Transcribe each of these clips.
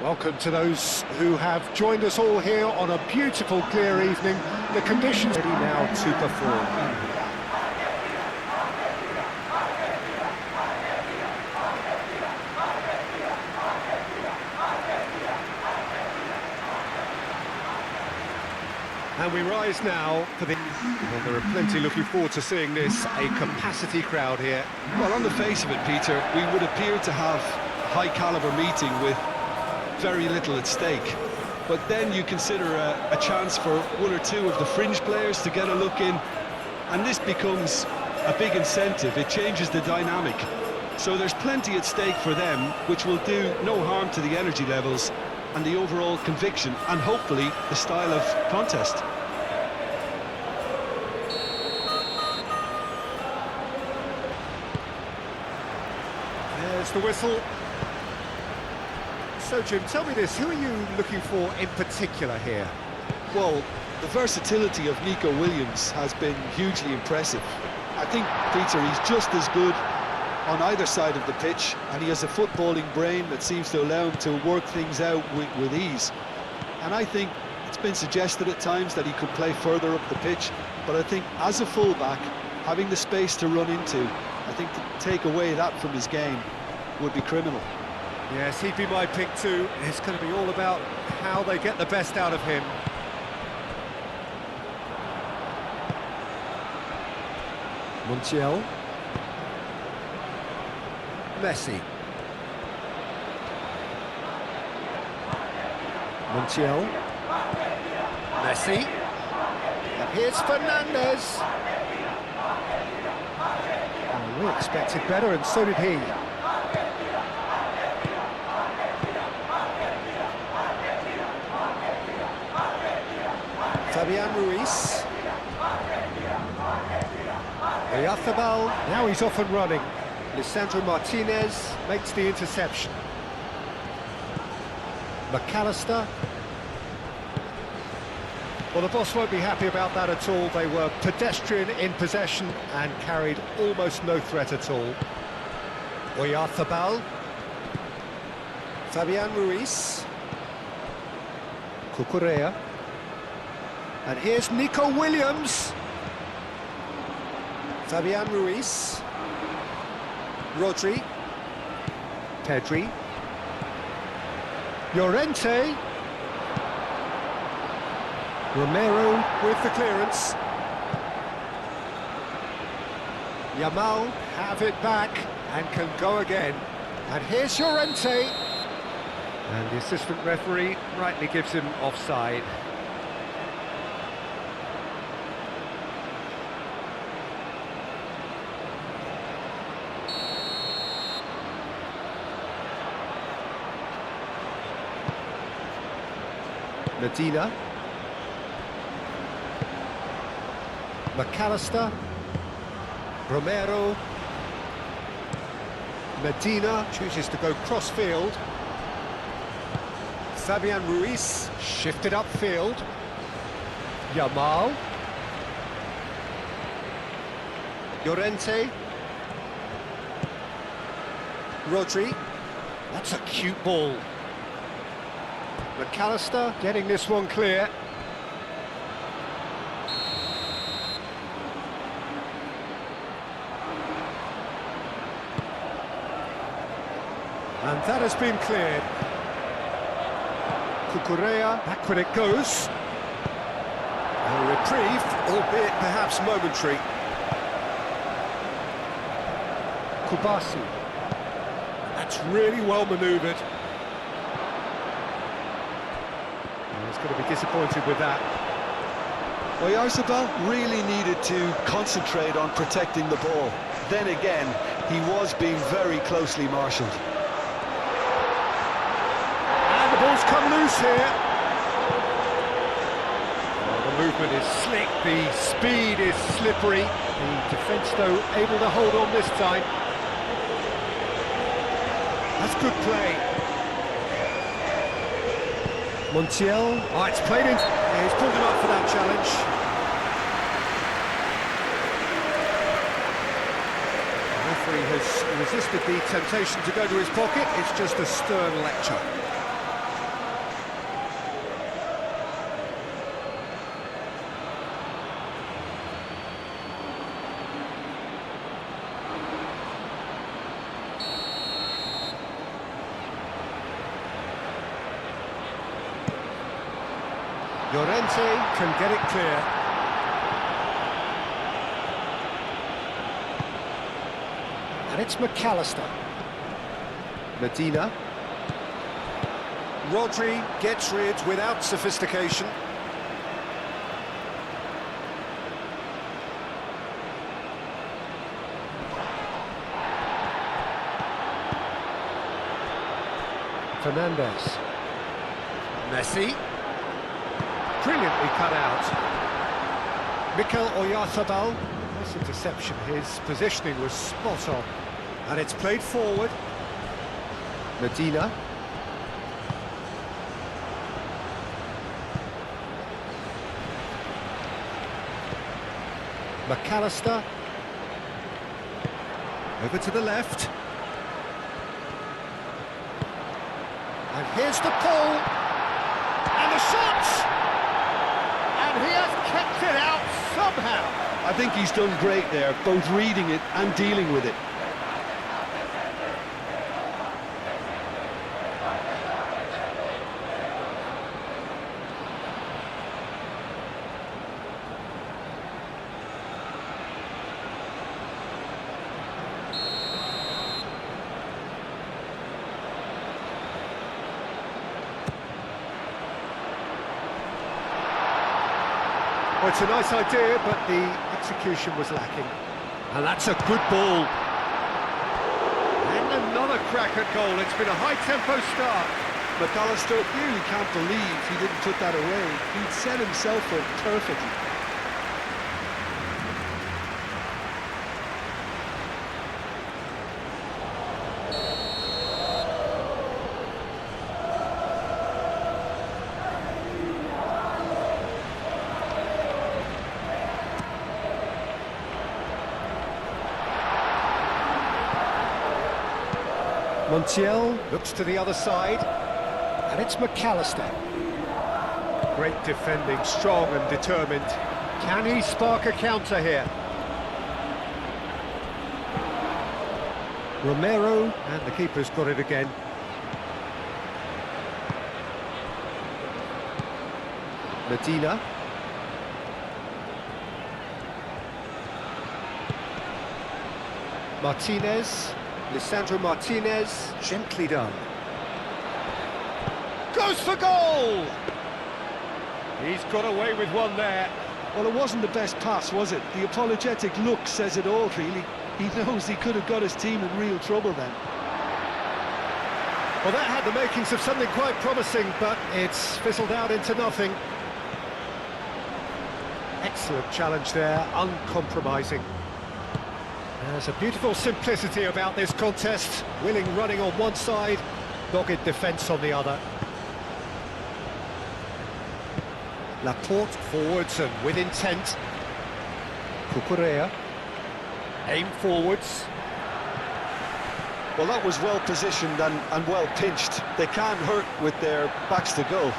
Welcome to those who have joined us all here on a beautiful, clear evening. The conditions ready now to perform. And we rise now for the... Well, there are plenty looking forward to seeing this, a capacity crowd here. Well, on the face of it, Peter, we would appear to have a high-caliber meeting with very little at stake. But then you consider a chance for one or two of the fringe players to get a look in, and this becomes a big incentive. It changes the dynamic. So there's plenty at stake for them, which will do no harm to the energy levels and the overall conviction, and hopefully the style of contest. There's the whistle. So, Jim, tell me this, who are you looking for in particular here? Well, the versatility of Nico Williams has been hugely impressive. I think, Peter, he's just as good on either side of the pitch, and he has a footballing brain that seems to allow him to work things out with ease. And I think it's been suggested at times that he could play further up the pitch, but I think as a fullback, having the space to run into, I think to take away that from his game would be criminal. Yes, he'd be my pick too. It's going to be all about how they get the best out of him. Montiel. Messi. Montiel. Messi. And here's Fernandez. Oh, we expected better, and so did he. Fabian Ruiz. Oyarzábal, now he's off and running. Lisandro Martinez makes the interception. McAllister. Well, the boss won't be happy about that at all. They were pedestrian in possession and carried almost no threat at all. Oyarzábal. Fabian Ruiz. Cucurella. And here's Nico Williams. Fabian Ruiz. Rodri. Pedri. Llorente. Romero with the clearance. Yamal have it back and can go again. And here's Llorente. And the assistant referee rightly gives him offside. Medina. McAllister. Romero. Medina chooses to go cross-field. Fabian Ruiz shifted upfield. Yamal. Llorente. Rodri. That's a cute ball. McAllister getting this one clear. And that has been cleared. Cucurella, back when it goes. A reprieve, albeit perhaps momentary. Kubasi. That's really well manoeuvred. He's going to be disappointed with that. Oyarzábal really needed to concentrate on protecting the ball. Then again, he was being very closely marshalled. And the ball's come loose here. Well, the movement is slick, the speed is slippery. The defence, though, able to hold on this time. That's good play. Montiel. Oh, it's played in. Yeah, he's pulled him up for that challenge. The referee has resisted the temptation to go to his pocket. It's just a stern lecture. Llorente can get it clear. And it's McAllister. Medina. Rodri gets rid without sophistication. Fernandez. Messi. Brilliantly cut out. Mikel Oyarzabal. Nice interception. His positioning was spot on. And it's played forward. Medina. McAllister. Over to the left. And here's the pull. And the shot! And he has kept it out somehow. I think he's done great there, both reading it and dealing with it. Well, it's a nice idea, but the execution was lacking. And that's a good ball. And another crack at goal. It's been a high-tempo start. McAllister really can't believe he didn't put that away. He'd set himself up perfectly. Montiel looks to the other side, and it's McAllister. Great defending, strong and determined. Can he spark a counter here? Romero, and the keeper's got it again. Medina. Martinez. Lisandro Martinez, gently done. Goes for goal! He's got away with one there. Well, it wasn't the best pass, was it? The apologetic look says it all, really. He knows he could have got his team in real trouble then. Well, that had the makings of something quite promising, but it's fizzled out into nothing. Excellent challenge there, uncompromising. There's a beautiful simplicity about this contest. Willing running on one side, dogged defence on the other. Laporte forwards and with intent. Cucurella. Aim forwards. Well, that was well positioned and well pinched. They can't hurt with their backs to goal.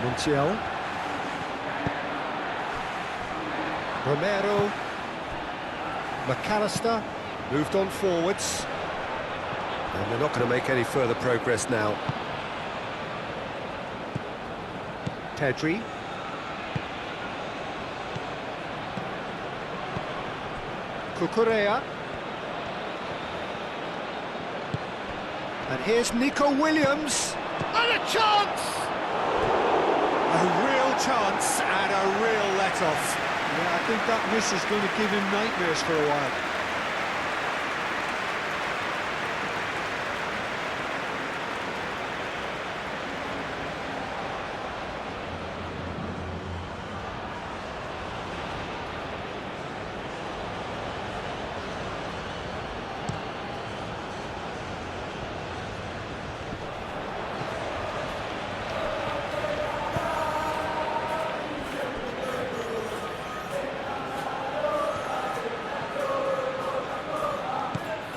Montiel. Romero. McAllister moved on forwards. And they're not going to make any further progress now. Pedri. Cucurella. And here's Nico Williams. And a chance! A real chance and a real let-off. Yeah, I think that miss is going to give him nightmares for a while.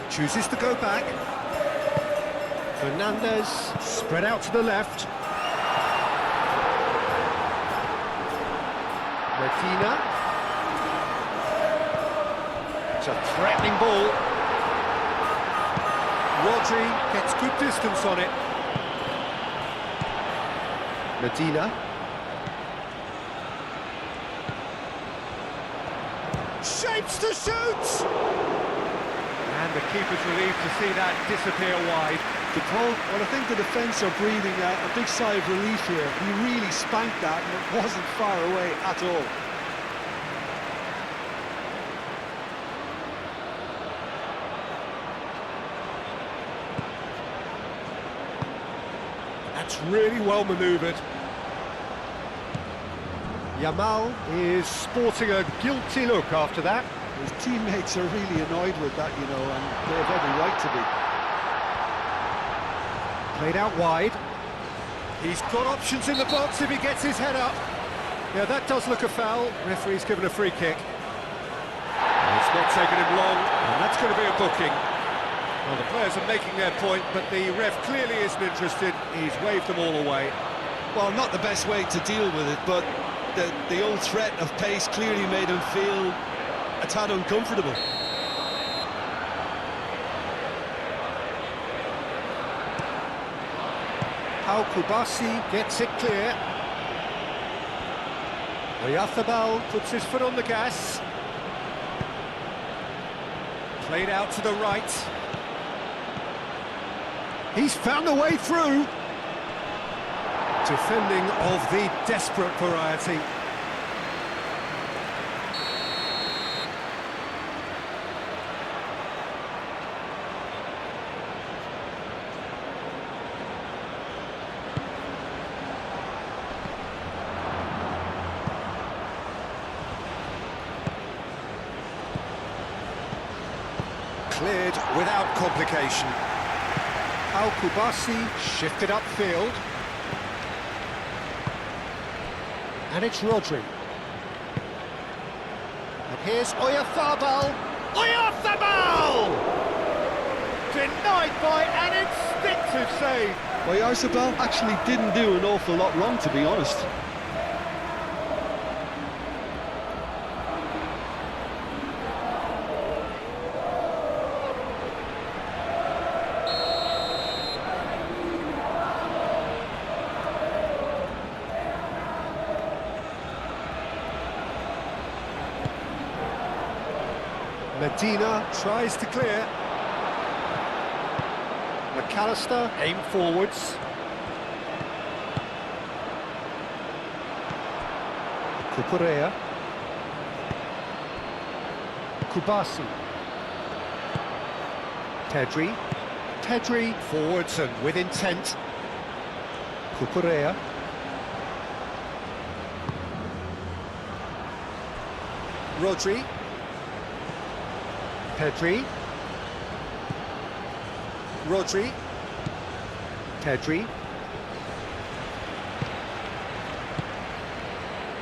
Chooses to go back. Fernandez spread out to the left. Medina. It's a threatening ball. Rodri gets good distance on it. Medina. Shapes to shoot! And the keeper's relieved to see that disappear wide. Well, I think the defence are breathing a big sigh of relief here. He really spanked that and it wasn't far away at all. That's really well manoeuvred. Yamal is sporting a guilty look after that. His teammates are really annoyed with that, you know, and they have every right to be. Played out wide. He's got options in the box if he gets his head up. Yeah, that does look a foul. Referee's given a free kick. It's not taken him long, and that's going to be a booking. Well, the players are making their point, but the ref clearly isn't interested. He's waved them all away. Well, not the best way to deal with it, but the old threat of pace clearly made him feel a tad uncomfortable. How Kubasi gets it clear. Oyathabal puts his foot on the gas. Played out to the right. He's found a way through. Defending of the desperate variety. Cleared without complication. Al Kubasi shifted upfield. And it's Rodri. And here's Oyathabal. Oyathabal! Denied by an instinctive save. Oyathabal actually didn't do an awful lot wrong, to be honest. Medina tries to clear. McAllister aim forwards. Kukurea. Kubasi. Pedri. Pedri forwards and with intent. Kukurea. Rodri. Pedri. Rodri. Pedri.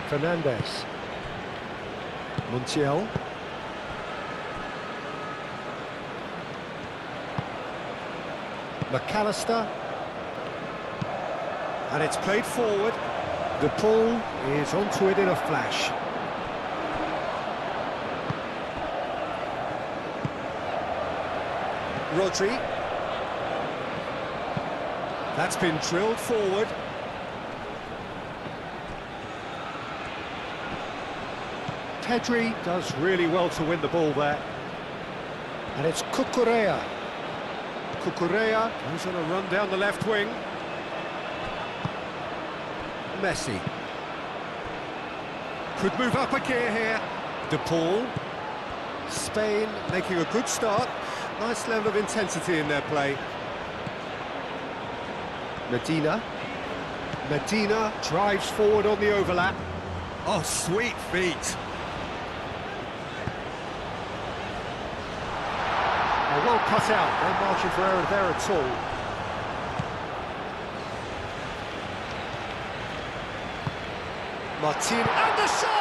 Fernandez. Montiel. McAllister. And it's played forward. The ball is onto it in a flash. Rodri. That's been drilled forward. Pedri does really well to win the ball there. And it's Kukurea. Kukurea goes on a run down the left wing. Messi. Could move up a gear here. De Paul. Spain making a good start. Nice level of intensity in their play. Medina. Medina drives forward on the overlap. Oh, sweet feet. Oh, well cut out. No margin for error there at all. Martin and the shot!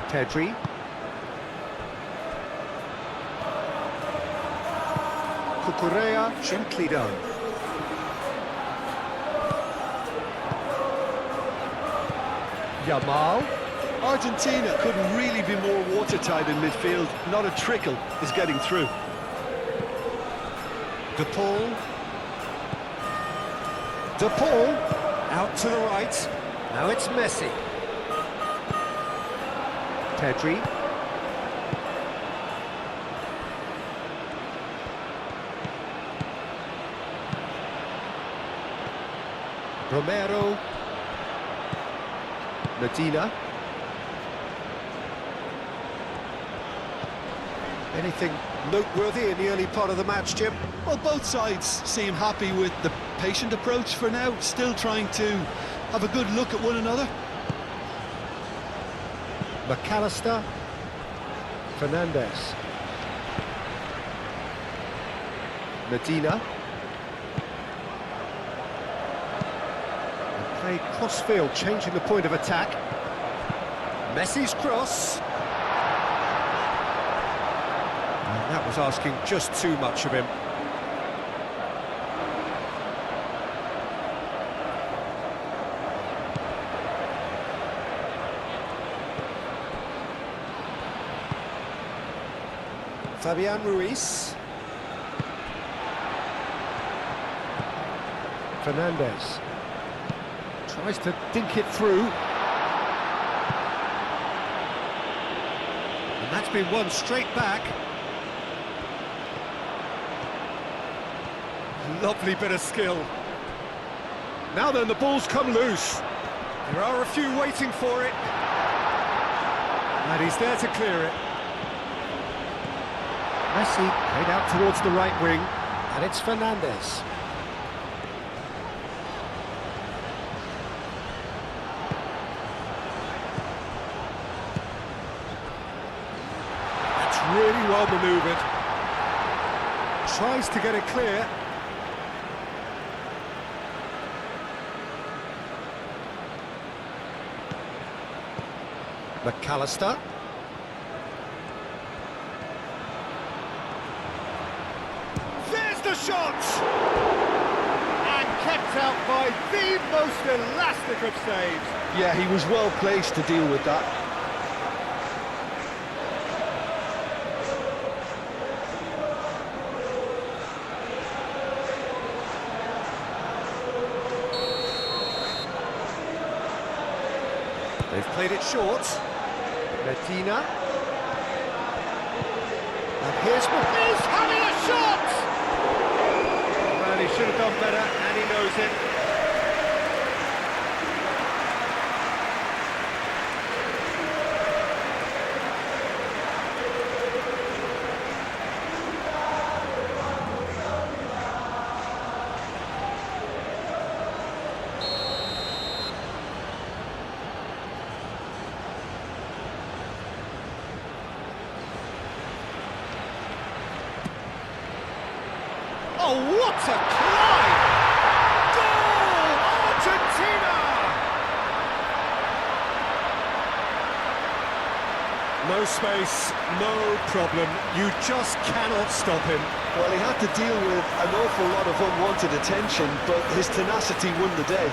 Pedri. Kukurea, gently done. Yamal. Argentina couldn't really be more watertight in midfield. Not a trickle is getting through. De Paul. De Paul. Out to the right. Now it's Messi. Pedri. Romero. Medina. Anything noteworthy in the early part of the match, Jim? Well, both sides seem happy with the patient approach for now, still trying to have a good look at one another. McAllister. Fernandez. Medina. And play cross-field, changing the point of attack. Messi's cross. And that was asking just too much of him. Fabian Ruiz. Fernandez. Tries to dink it through. And that's been won straight back. Lovely bit of skill. Now then, the ball's come loose. There are a few waiting for it. And he's there to clear it. Messi played out towards the right wing, and it's Fernandez. That's really well manoeuvred. Tries to get it clear. McAllister. There's the shot! And kept out by the most elastic of saves. Yeah, he was well placed to deal with that. They've played it short. Medina. And here's having a shot! Well, he should have done better, and he knows it. Oh, what a climb! Goal! Argentina! No space, no problem. You just cannot stop him. Well, he had to deal with an awful lot of unwanted attention, but his tenacity won the day.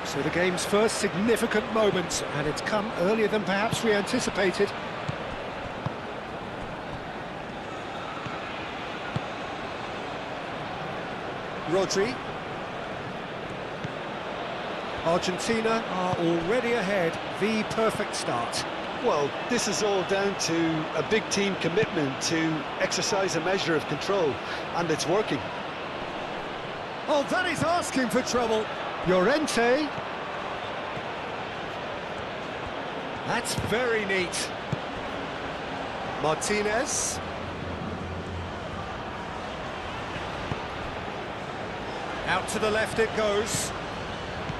So the game's first significant moment, and it's come earlier than perhaps we anticipated. Rodri. Argentina are already ahead, the perfect start. Well, this is all down to a big team commitment to exercise a measure of control, and it's working. Oh, that is asking for trouble. Llorente. That's very neat. Martinez. Out to the left it goes.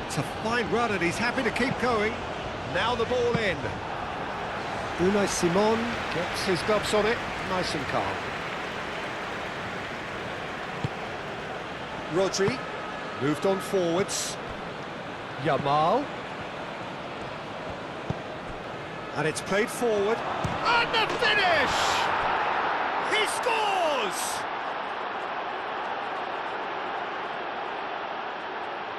It's a fine run and he's happy to keep going. Now the ball in. Unai Simon gets his gloves on it, nice and calm. Rodri, moved on forwards. Yamal. And it's played forward. And the finish! He scores!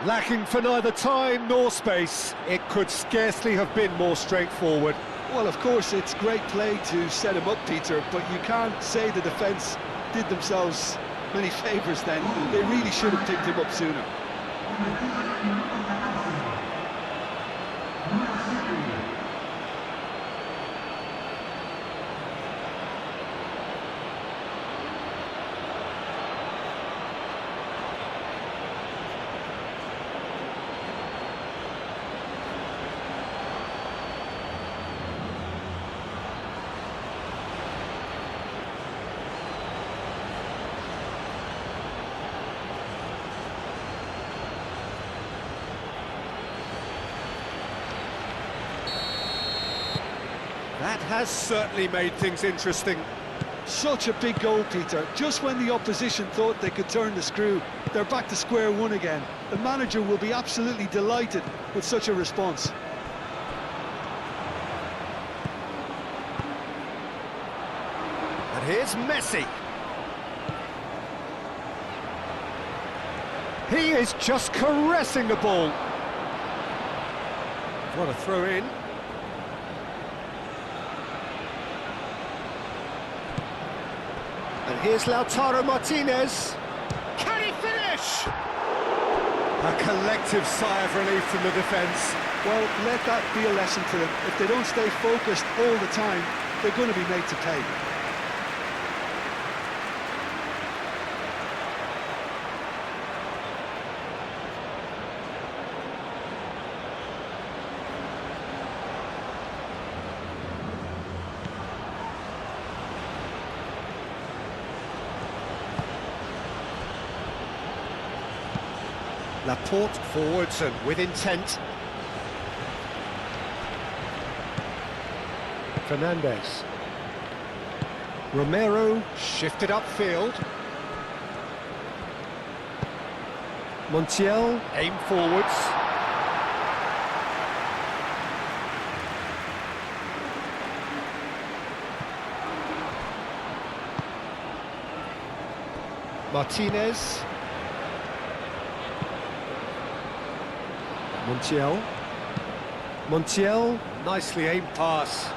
Lacking for neither time nor space, it could scarcely have been more straightforward. Well, of course, it's great play to set him up, Peter, but you can't say the defence did themselves many favours then. They really should have picked him up sooner. That has certainly made things interesting. Such a big goal, Peter. Just when the opposition thought they could turn the screw, they're back to square one again. The manager will be absolutely delighted with such a response. And here's Messi. He is just caressing the ball. What a throw in. And here's Lautaro Martinez. Can he finish? A collective sigh of relief from the defence. Well, let that be a lesson to them. If they don't stay focused all the time, they're going to be made to pay. Laporte forwards and with intent. Fernandes. Romero shifted upfield. Montiel aim forwards. Martinez. Montiel, nicely aimed pass.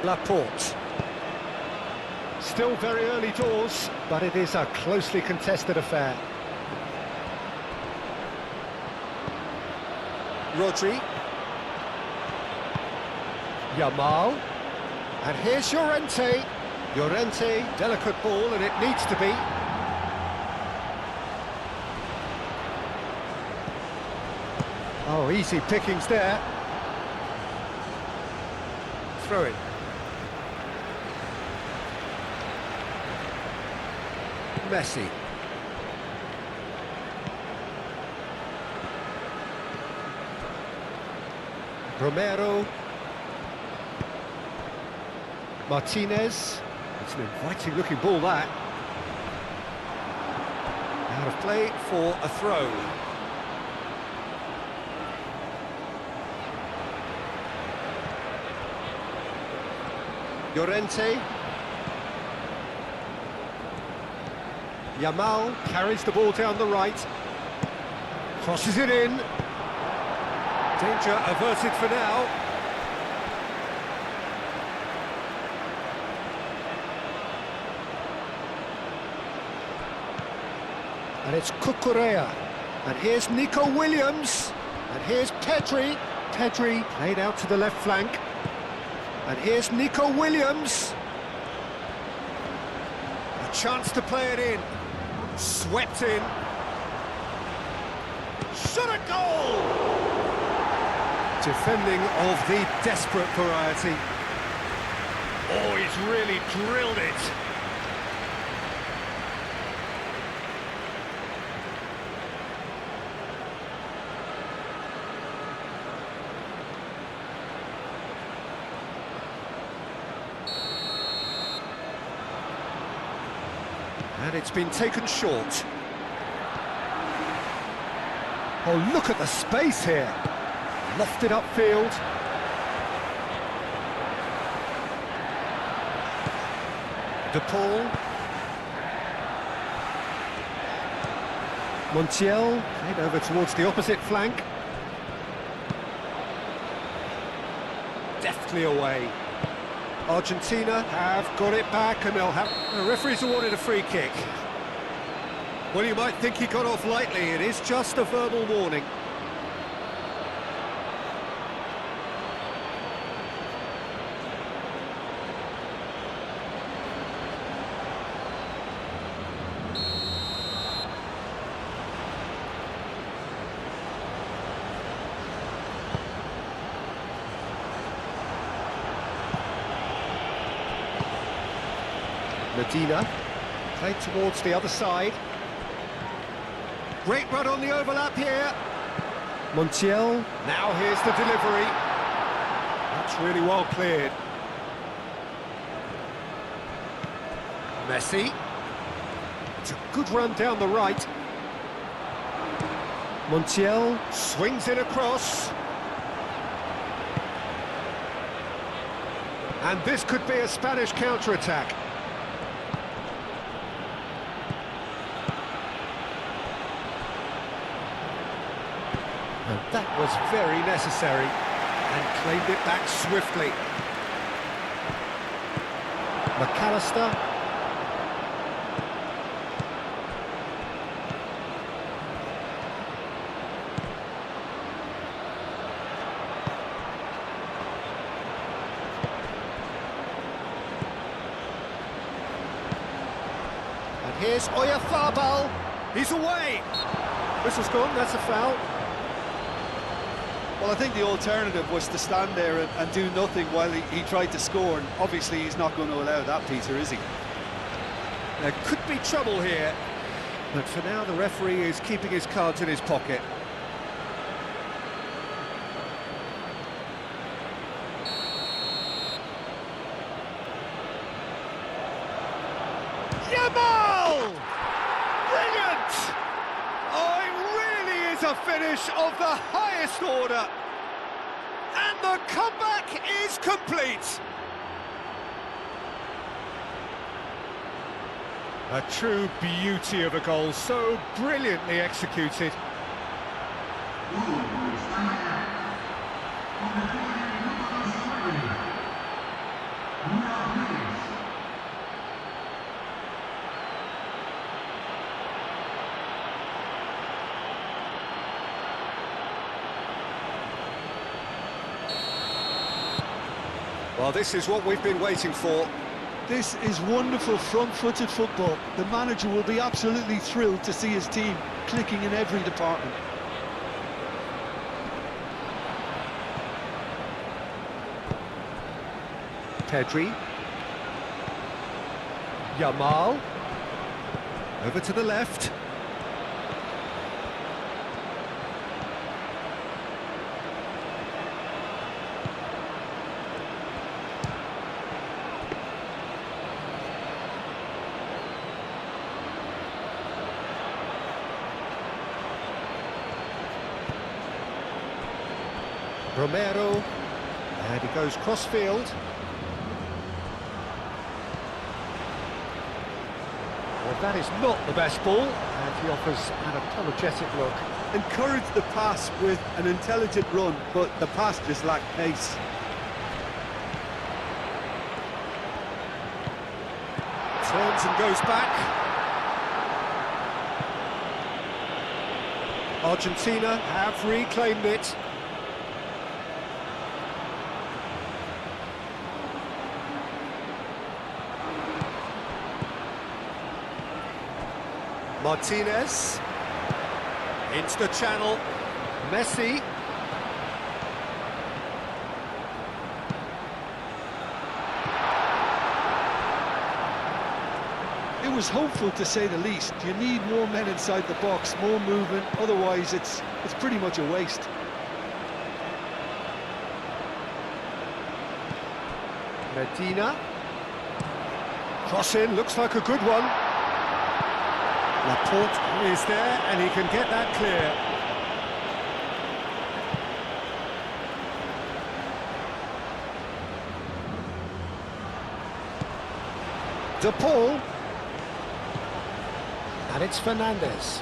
Laporte. Still very early doors, but it is a closely contested affair. Rodri. Yamal. And here's Llorente. Llorente, delicate ball, and it needs to be. Oh, easy pickings there. Throw it. Messi. Romero. Martinez. It's an inviting looking ball, that. Out of play for a throw. Llorente. Yamal carries the ball down the right. Crosses it in. Danger averted for now. And it's Cucurella. And here's Nico Williams. And here's Pedri. Pedri played out to the left flank. And here's Nico Williams. A chance to play it in. Swept in. Shot a goal! Defending of the desperate variety. Oh, he's really drilled it. And it's been taken short. Oh, look at the space here. Lofted upfield. De Paul. Montiel, played over towards the opposite flank. Deftly away. Argentina have got it back and they'll have... The referee's awarded a free kick. Well, you might think he got off lightly. It is just a verbal warning. Medina, played towards the other side. Great run on the overlap here. Montiel, now here's the delivery. That's really well cleared. Messi. It's a good run down the right. Montiel swings it across. And this could be a Spanish counter-attack. And that was very necessary, and claimed it back swiftly. McAllister. And here's Oyarzabal. He's away. This has gone, that's a foul. Well, I think the alternative was to stand there and do nothing while he tried to score, and obviously he's not going to allow that, Peter, is he? There could be trouble here, but for now the referee is keeping his cards in his pocket. Yamal! Brilliant! Oh, it really is a finish of the highest order. And the comeback is complete. A true beauty of a goal, so brilliantly executed. Well, this is what we've been waiting for. This is wonderful front-footed football. The manager will be absolutely thrilled to see his team clicking in every department. Pedri. Yamal. Over to the left. Romero, and he goes cross-field. Well, that is not the best ball, and he offers an apologetic look. Encourage the pass with an intelligent run, but the pass just lacked pace. Turns and goes back. Argentina have reclaimed it. Martinez, into the channel, Messi. It was hopeful, to say the least. You need more men inside the box, more movement, otherwise it's pretty much a waste. Medina. Cross in, looks like a good one. Laporte is there, and he can get that clear. De Paul. And it's Fernandes.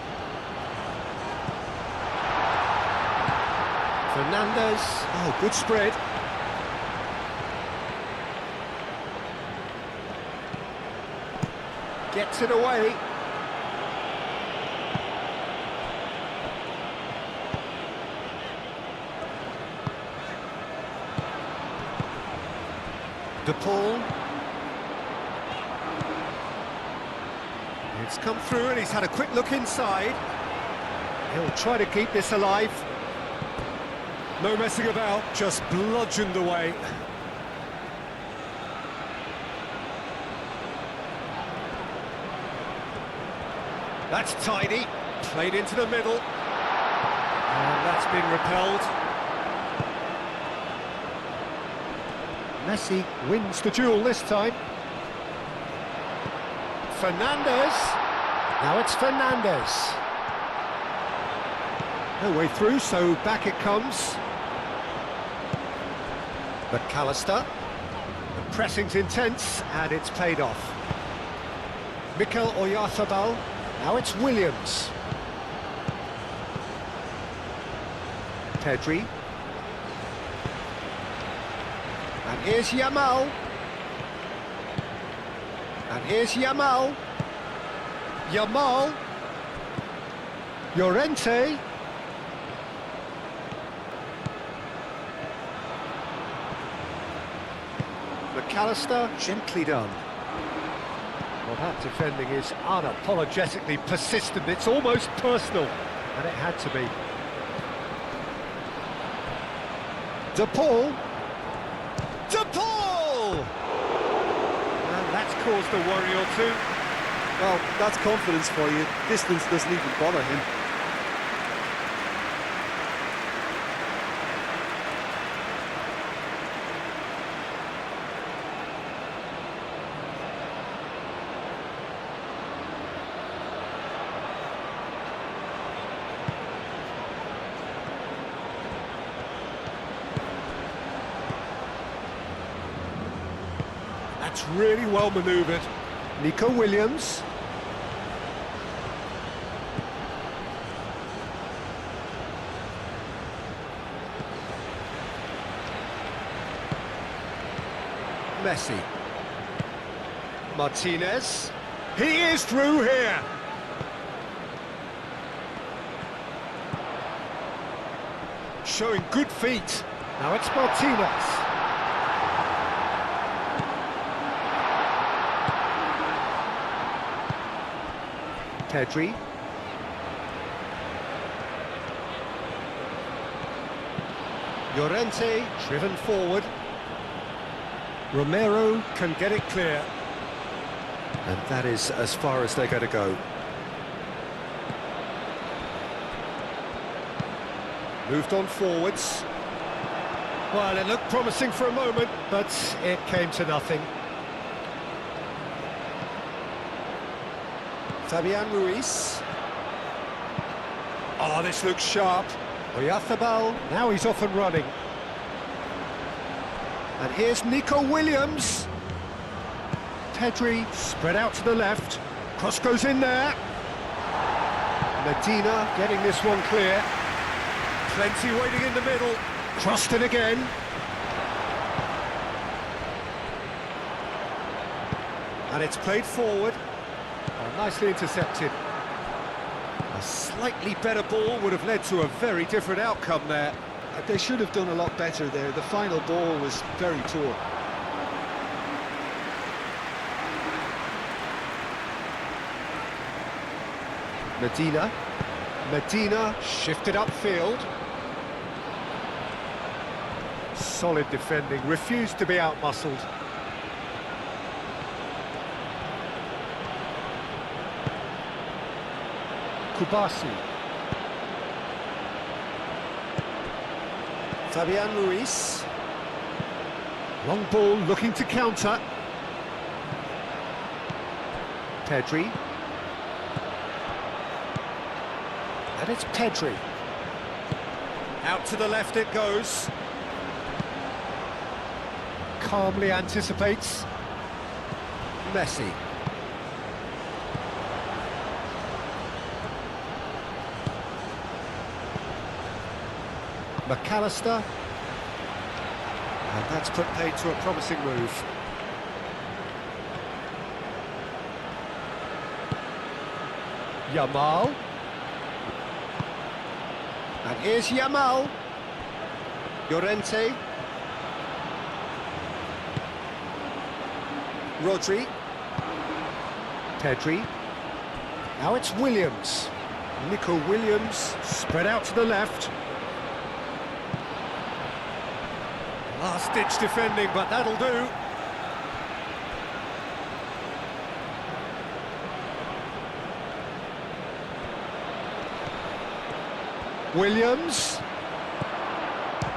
Fernandes. Oh, good spread. Gets it away. De Paul. It's come through and he's had a quick look inside. He'll try to keep this alive. No messing about, just bludgeoned away. That's tidy, played into the middle. And that's been repelled. Messi wins the duel this time. Fernandes. Now it's Fernandes. No way through, so back it comes. McAllister. The pressing's intense, and it's paid off. Mikel Oyarzabal. Now it's Williams. Pedri. And here's Yamal. And here's Yamal. Yamal. Llorente. McAllister, gently done. Well, that defending is unapologetically persistent. It's almost personal, and it had to be. De Paul. De Paul! And that's caused a worry or two. Well, that's confidence for you. Distance doesn't even bother him. That's really well manoeuvred. Nico Williams. Messi. Martinez. He is through here. Showing good feet. Now it's Martinez. Pedri. Llorente driven forward. Romero can get it clear. And that is as far as they're going to go. Moved on forwards. Well, it looked promising for a moment, but it came to nothing. Fabian Ruiz. Oh, this looks sharp. Oyarzabal, now he's off and running. And here's Nico Williams. Pedri spread out to the left. Cross goes in there. Medina getting this one clear. Plenty waiting in the middle. Crossed in again. And it's played forward. Oh, nicely intercepted. A slightly better ball would have led to a very different outcome there. They should have done a lot better there. The final ball was very poor. Medina shifted upfield. Solid defending, refused to be outmuscled. Kubasi. Fabian Ruiz. Long ball looking to counter. And it's Pedri. Out to the left it goes. Calmly anticipates. Messi. McAllister. And that's put paid to a promising move. Yamal. And here's Yamal. Llorente. Rodri. Pedri. Now it's Williams. Nico Williams spread out to the left. Last-ditch defending, but that'll do. Williams.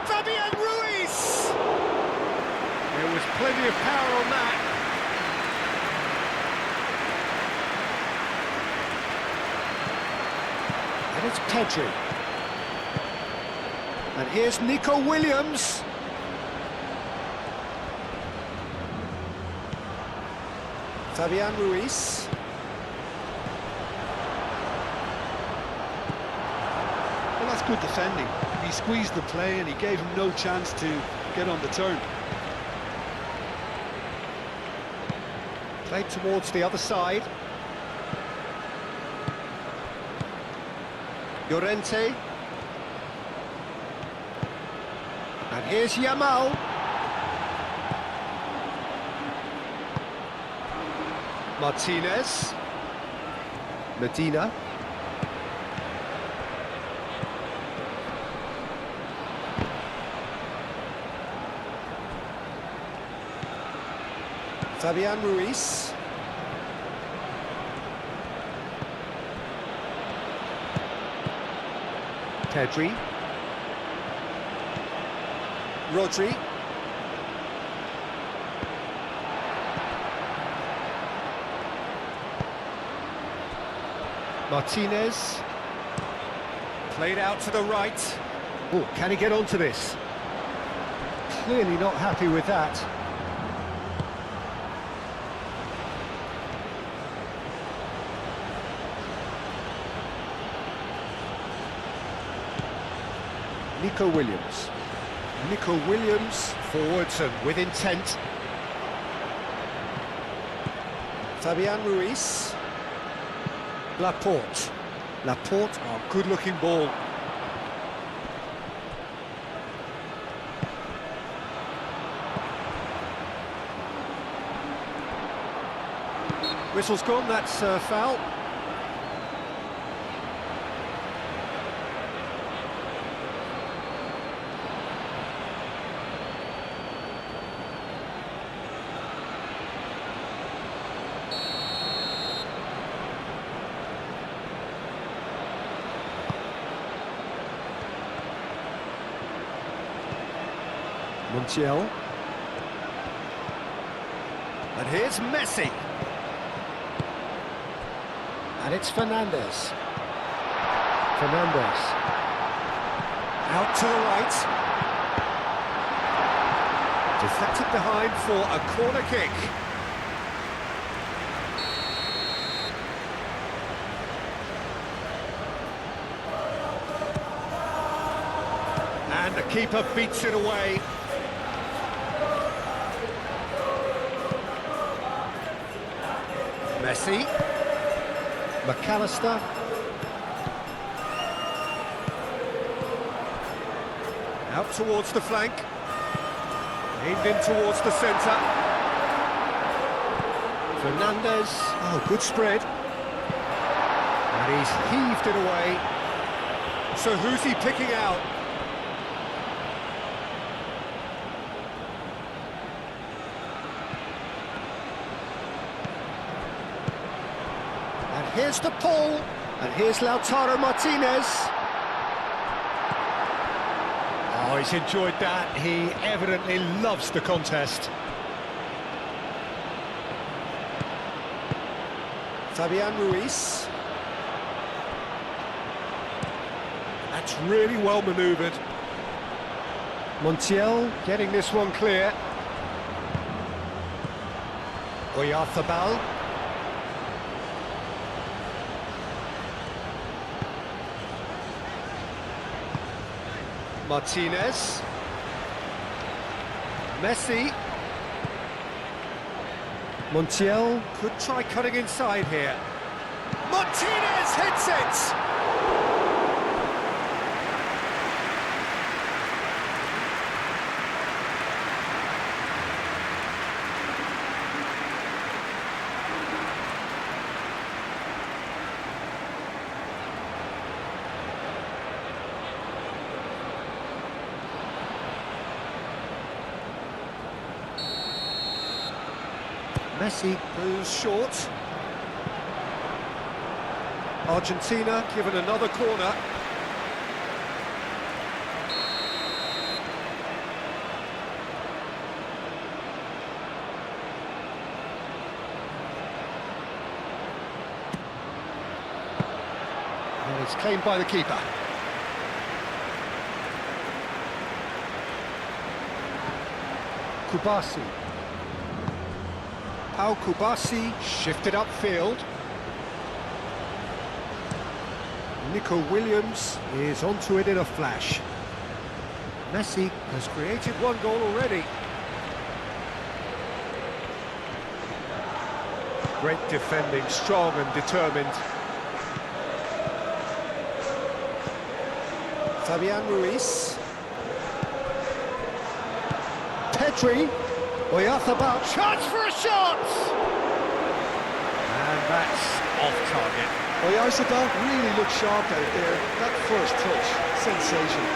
Fabian Ruiz! There was plenty of power on that. And it's Pedri. And here's Nico Williams. Fabian Ruiz. Well, that's good defending. He squeezed the play and he gave him no chance to get on the turn. Played towards the other side. Llorente. And here's Yamal. Martinez. Medina. Fabian Ruiz. Pedri. Rodri. Martinez. Played out to the right. Oh, can he get onto this? Clearly not happy with that. Nico Williams. Nico Williams forwards and with intent. Fabian Ruiz. Laporte. Laporte, oh, good-looking ball. Whistle's gone, that's foul. Montiel. And here's Messi. And it's Fernandes. Fernandes. Out to the right. Deflected behind for a corner kick. And the keeper beats it away. Messi. McAllister. Out towards the flank. Aimed in towards the centre. Fernandes. Oh, good spread. And he's heaved it away. So who's he picking out? Here's the pull, and here's Lautaro Martinez. Oh, he's enjoyed that. He evidently loves the contest. Fabian Ruiz. That's really well manoeuvred. Montiel getting this one clear. Oyarzabal. Martinez. Messi. Montiel could try cutting inside here. Martinez hits it! Messi goes short. Argentina given another corner. And it's claimed by the keeper. Kubasi. Pau Kubasi shifted upfield. Nico Williams is onto it in a flash. Messi has created one goal already. Great defending, strong and determined. Fabian Ruiz. Pedri. Oyarzabal, chance for a shot! And that's off target. Oyarzabal really looked sharp out there. That first touch, sensational.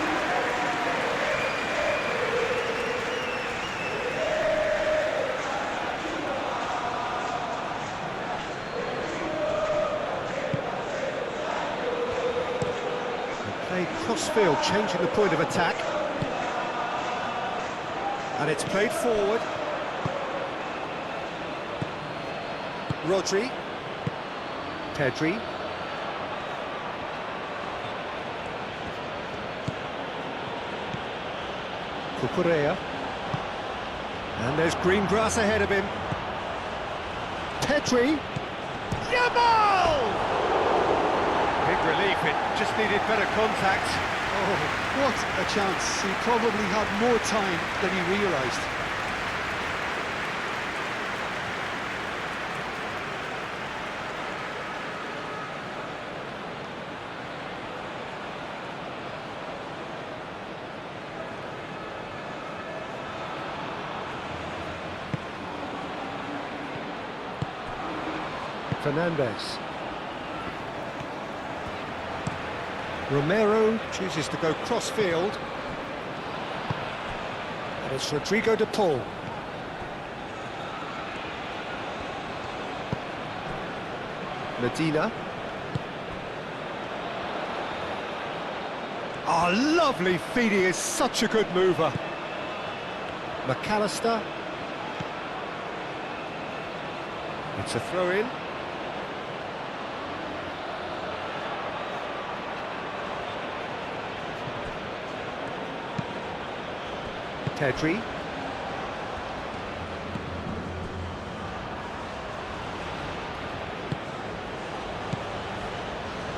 Played cross-field, changing the point of attack. And it's played forward. Rodri. Pedri. Cucurella. And there's green grass ahead of him. Pedri. Yamal! Big relief, it just needed better contact. Oh, what a chance. He probably had more time than he realised. Fernandez. Romero chooses to go cross-field. And it's Rodrigo de Paul. Medina. Oh, lovely feet, he is such a good mover. McAllister. It's a throw-in. Pedri.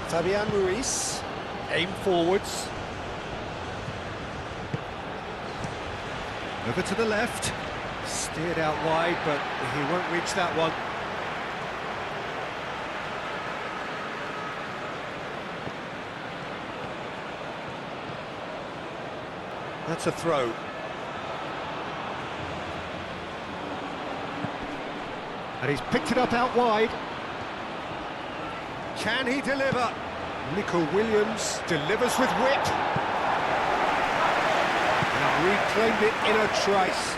Fabian Ruiz. Aim forwards. Over to the left. Steered out wide, but he won't reach that one. That's a throw. And he's picked it up out wide. Can he deliver? Nico Williams delivers with whip. And reclaimed it in a trice.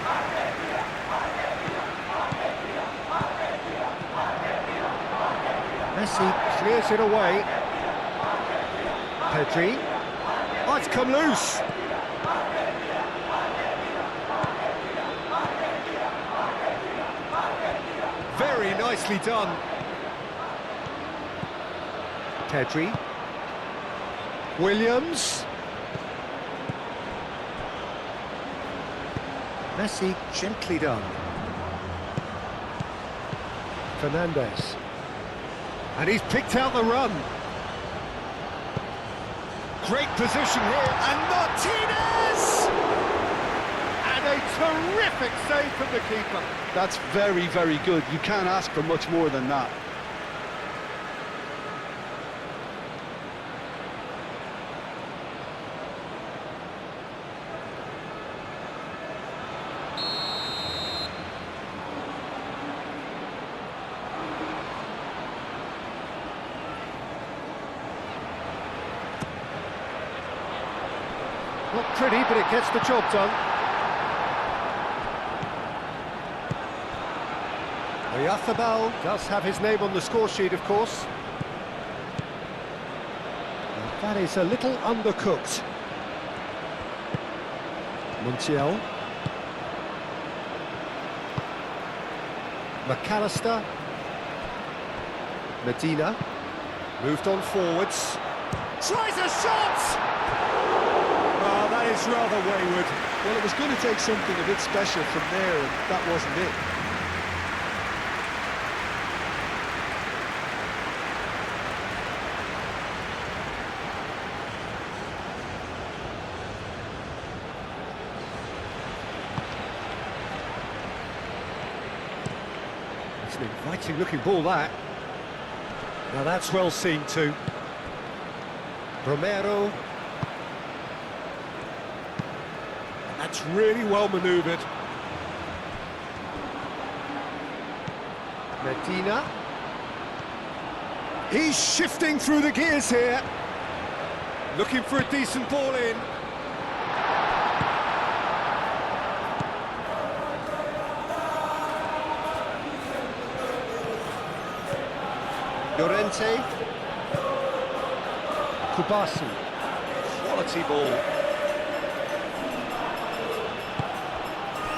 Messi clears it away. Pedri. Oh, it's come loose. Very nicely done. Pedri. Williams. Messi, gently done. Fernandes. And he's picked out the run. Great position here, and Martinez! And a terrific save from the keeper. That's very, very good. You can't ask for much more than that. Not pretty, but it gets the job done. Oyarzábal does have his name on the score sheet, of course. And that is a little undercooked. Montiel. McAllister. Medina. Moved on forwards. Tries a shot! Oh, that is rather wayward. Well, it was going to take something a bit special from there, and that wasn't it. It's an inviting looking ball, that. Now that's well seen too. Romero. That's really well manoeuvred. Medina. He's shifting through the gears here. Looking for a decent ball in. Llorente. Kubasi. Quality ball.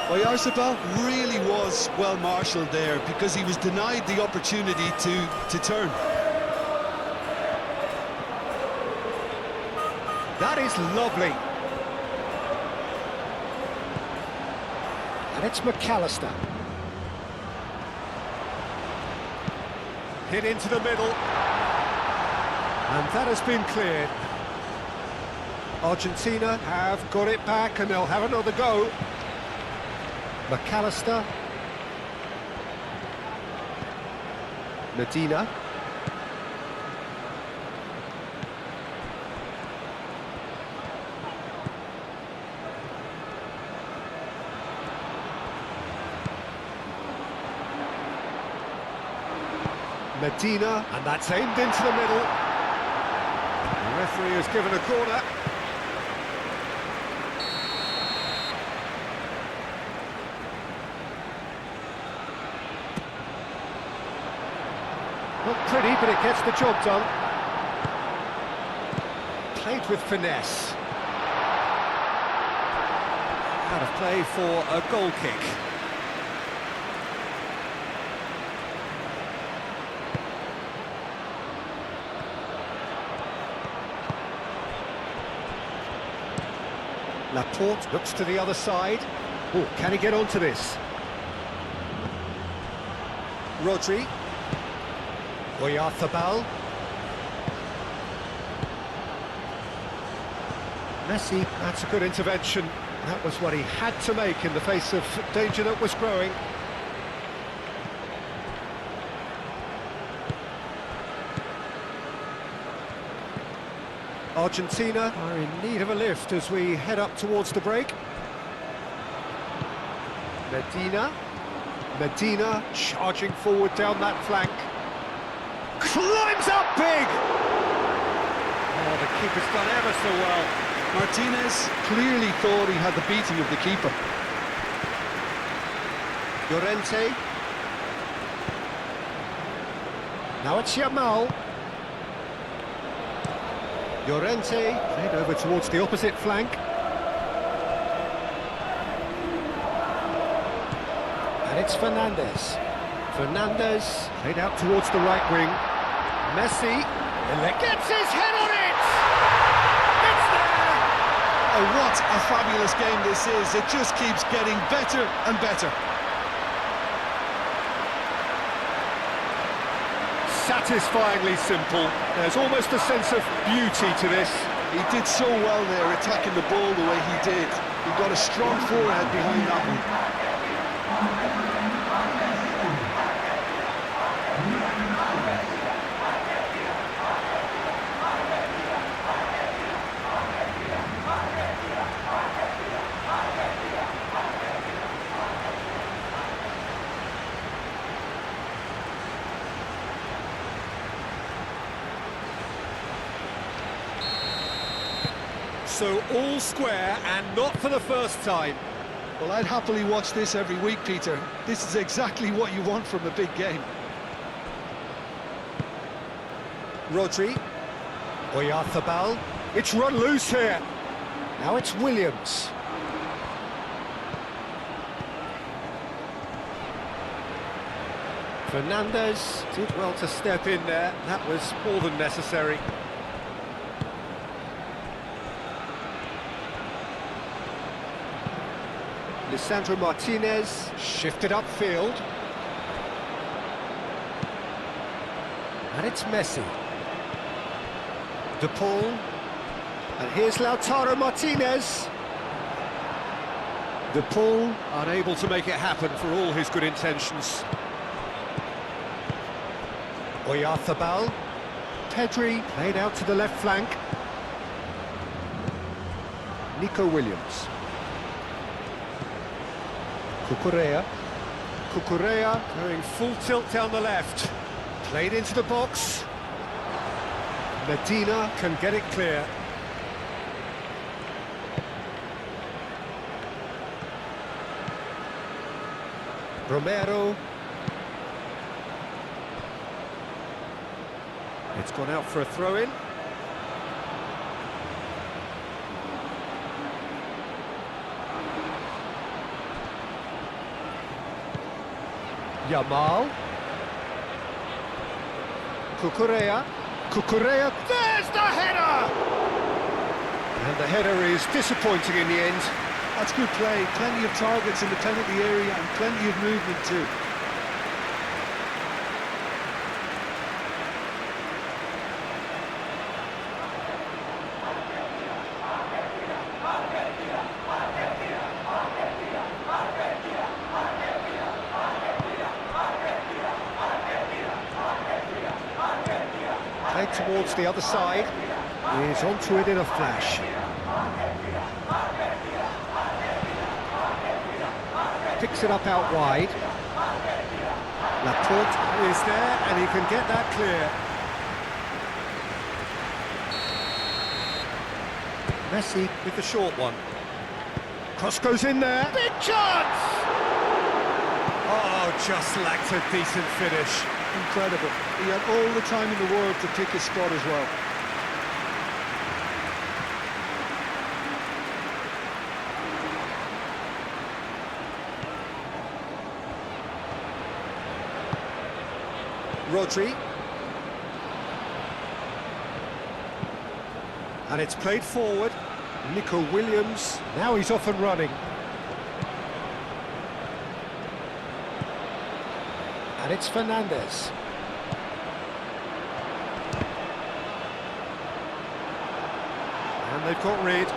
Oyarzábal really was well marshalled there because he was denied the opportunity to turn. That is lovely. And it's McAllister. Hit into the middle. And that has been cleared. Argentina have got it back and they'll have another go. McAllister. Medina. Medina, and that's aimed into the middle. The referee has given a corner. Not pretty, but it gets the job done. Played with finesse. Out of play for a goal kick. Laporte looks to the other side. Oh, can he get onto this? Rodri. Oyarzábal. Messi, that's a good intervention. That was what he had to make in the face of danger that was growing. Argentina are in need of a lift as we head up towards the break. Medina charging forward down that flank. Climbs up big! Oh, the keeper's done ever so well. Martinez clearly thought he had the beating of the keeper. Llorente. Now it's Yamal. Llorente played over towards the opposite flank. And it's Fernandes. Fernandes played out towards the right wing. Messi gets his head on it! Oh, what a fabulous game this is. It just keeps getting better and better. Satisfyingly simple. There's almost a sense of beauty to this. He did so well there, attacking the ball the way he did. He got a strong forehead behind that one. So all square, and not for the first time. Well, I'd happily watch this every week, Peter. This is exactly what you want from a big game. Rodri. Oyarzabal. It's run loose here. Now it's Williams. Fernandez did well to step in there. That was more than necessary. Lisandro Martinez shifted upfield. And it's Messi. De Paul. And here's Lautaro Martinez. De Paul unable to make it happen for all his good intentions. Oyarzabal. Pedri played out to the left flank. Nico Williams. Cucurella going full tilt down the left. Played into the box. Medina can get it clear. Romero. It's gone out for a throw-in. Yamal. Cucurella. There's the header! And the header is disappointing in the end. That's good play. Plenty of targets in the penalty area and plenty of movement too. Played towards the other side. He's onto it in a flash. Picks it up out wide. Laporte is there and he can get that clear. Messi with the short one. Cross goes in there. Big chance! Oh, just lacked a decent finish. Incredible. He had all the time in the world to pick his spot as well. Rodri. And it's played forward. Nico Williams. Now he's off and running. And it's Fernandez. And they've got rid.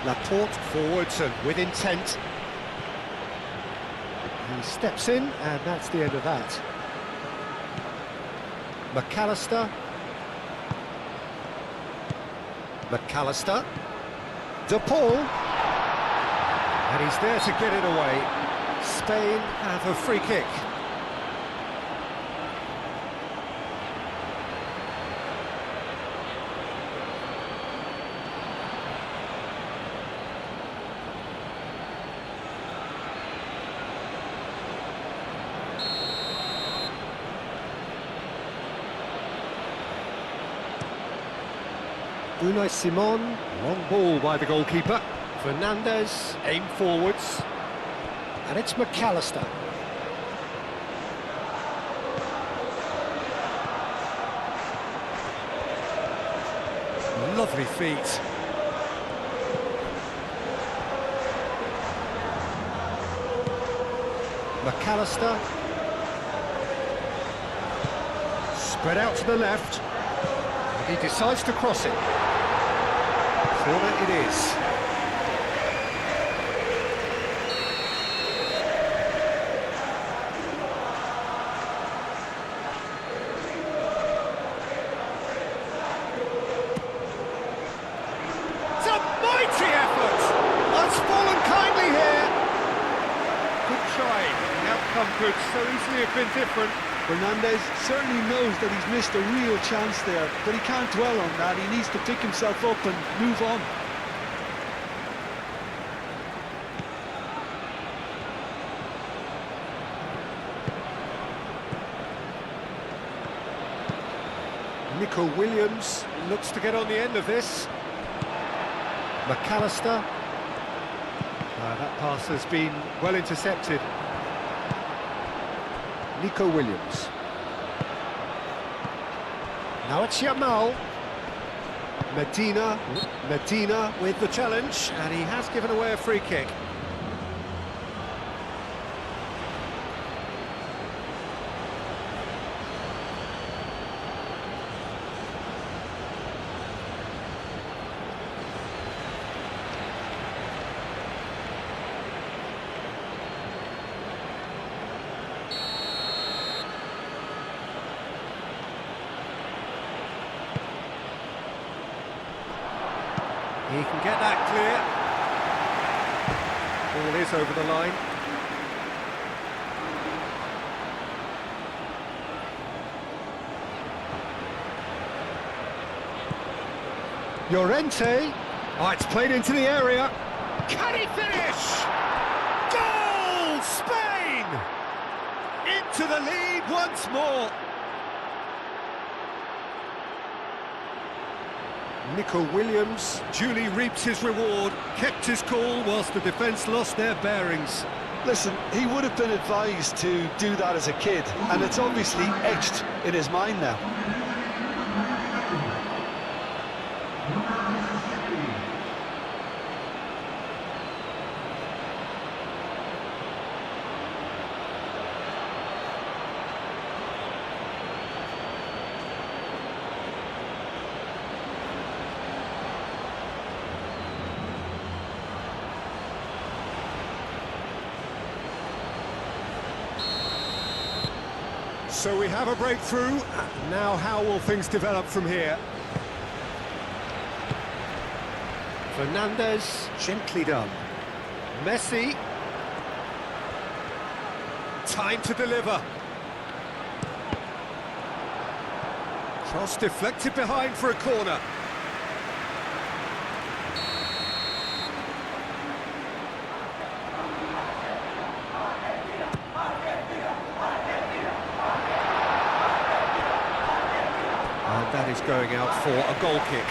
Laporte forwards and with intent. He steps in and that's the end of that. McAllister. De Paul. And he's there to get it away. Spain have a free kick. Unai Simon, long ball by the goalkeeper. Fernandez, aim forwards. And it's McAllister. Lovely feet. McAllister. Spread out to the left. And he decides to cross it. Corner it is. It's a mighty effort! That's fallen kindly here. Good try. The outcome could so easily have been different. Fernandez certainly knows that he's missed a real chance there, but he can't dwell on that. He needs to pick himself up and move on. Nico Williams looks to get on the end of this. McAllister. That pass has been well intercepted. Nico Williams. Now it's Yamal. Medina with the challenge, and he has given away a free kick. He can get that clear. Ball is over the line. Llorente. Oh, it's played into the area. Can he finish? Goal! Spain! Into the lead once more. Nico Williams duly reaps his reward, kept his cool whilst the defence lost their bearings. Listen, he would have been advised to do that as a kid, and it's obviously etched in his mind now. So we have a breakthrough. Now how will things develop from here? Fernandez, gently done. Messi. Time to deliver. Cross deflected behind for a corner. And that is going out for a goal kick.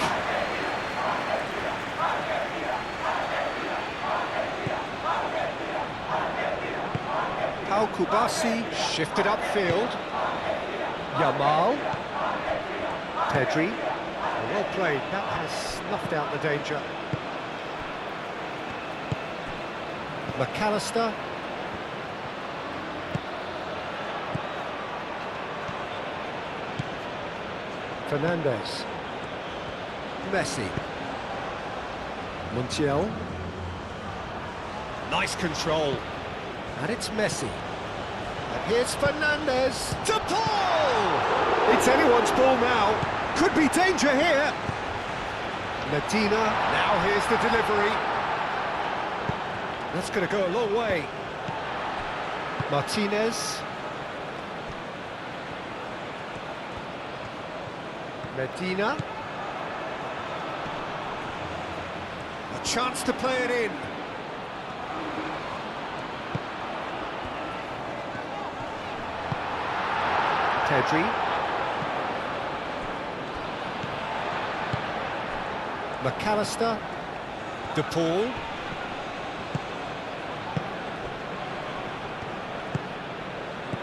Pau Kubasi shifted upfield. Yamal. Pedri. Well played, that has snuffed out the danger. McAllister. Fernandez. Messi. Montiel. Nice control. And it's Messi. And here's Fernandez to Paul! It's anyone's ball now. Could be danger here. Medina, now here's the delivery. That's going to go a long way. Martinez. Medina. A chance to play it in. Pedri. McAllister. De Paul.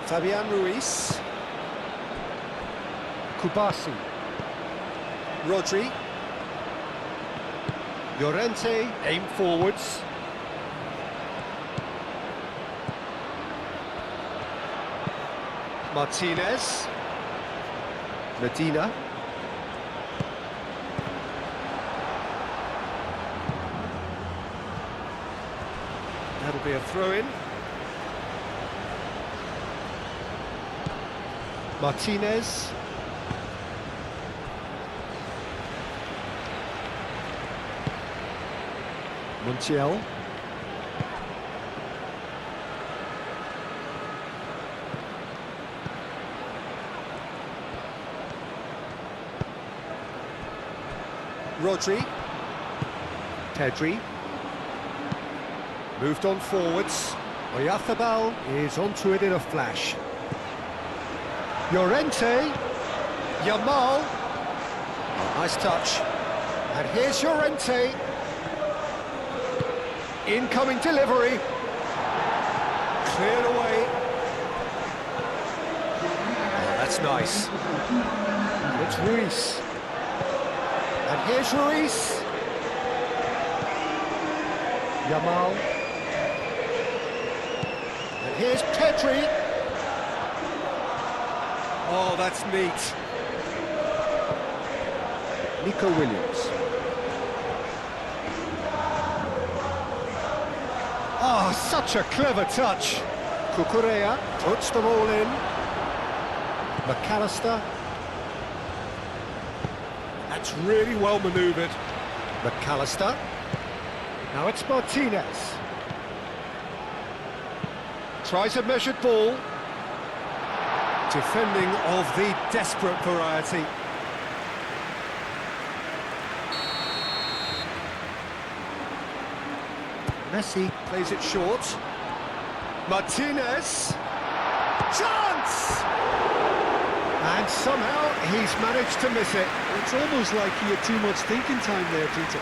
Fabian Ruiz. Kubasi. Rodri. Llorente, aim forwards. Martinez. Medina. That'll be a throw-in. Martinez. Montiel. Rodri. Pedri. Moved on forwards. Oyarzabal is onto it in a flash. Llorente. Yamal. Oh, nice touch. And here's Llorente. Incoming delivery. Cleared away. Oh, that's nice. It's Ruiz. And here's Ruiz. Yamal. And here's Pedri. Oh, that's neat. Nico Williams. Oh, such a clever touch. Cucurella puts them all in. McAllister. That's really well manoeuvred. McAllister. Now it's Martinez. Tries a measured ball. Defending of the desperate variety. Messi plays it short. Martinez. Chance! And somehow he's managed to miss it. It's almost like he had too much thinking time there, Peter.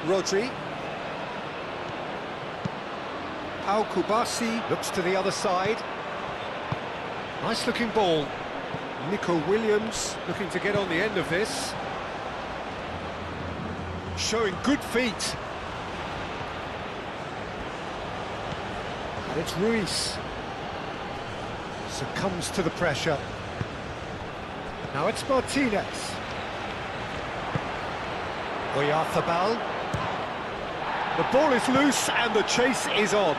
Rodri. Pau Kubasi looks to the other side. Nice looking ball. Nico Williams looking to get on the end of this. Showing good feet. And it's Ruiz. Succumbs to the pressure. Now it's Martinez. Oyarzabal. The ball is loose and the chase is on.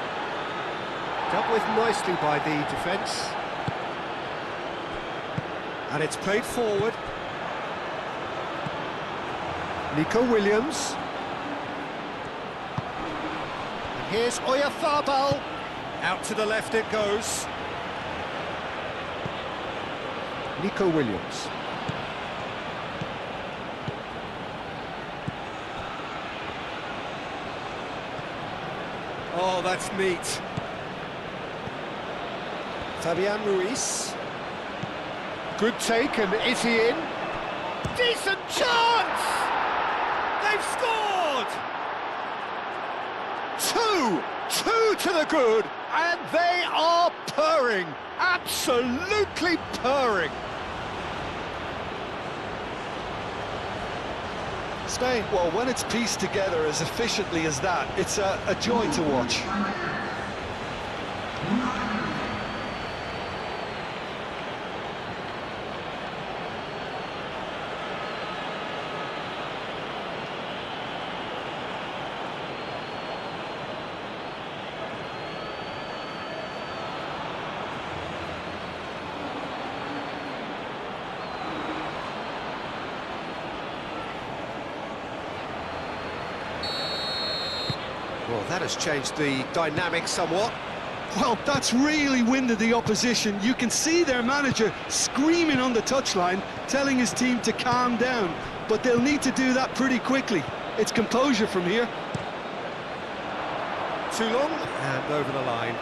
Dealt with nicely by the defence. And it's played forward. Nico Williams. And here's Oyarzabal. Out to the left it goes. Nico Williams. Oh, that's neat. Fabian Ruiz. Good take, and is he in? Decent chance! They've scored! Two to the good, and they are purring. Absolutely purring. Spain, well, when it's pieced together as efficiently as that, it's a joy to watch. Well, that has changed the dynamic somewhat. Well, that's really winded the opposition. You can see their manager screaming on the touchline, telling his team to calm down. but they'll need to do that pretty quickly. It's composure from here. Too long, and over the line.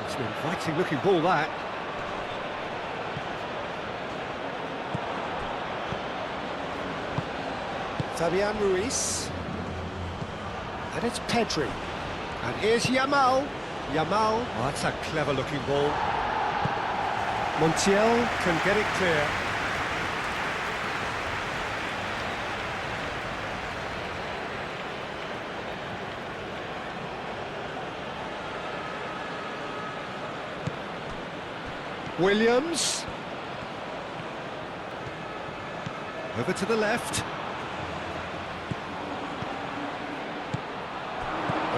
It's an inviting looking ball, that. Fabian Ruiz. And it's Pedri. And here's Yamal. Yamal, oh, that's a clever looking ball. Montiel can get it clear. Williams. Over to the left.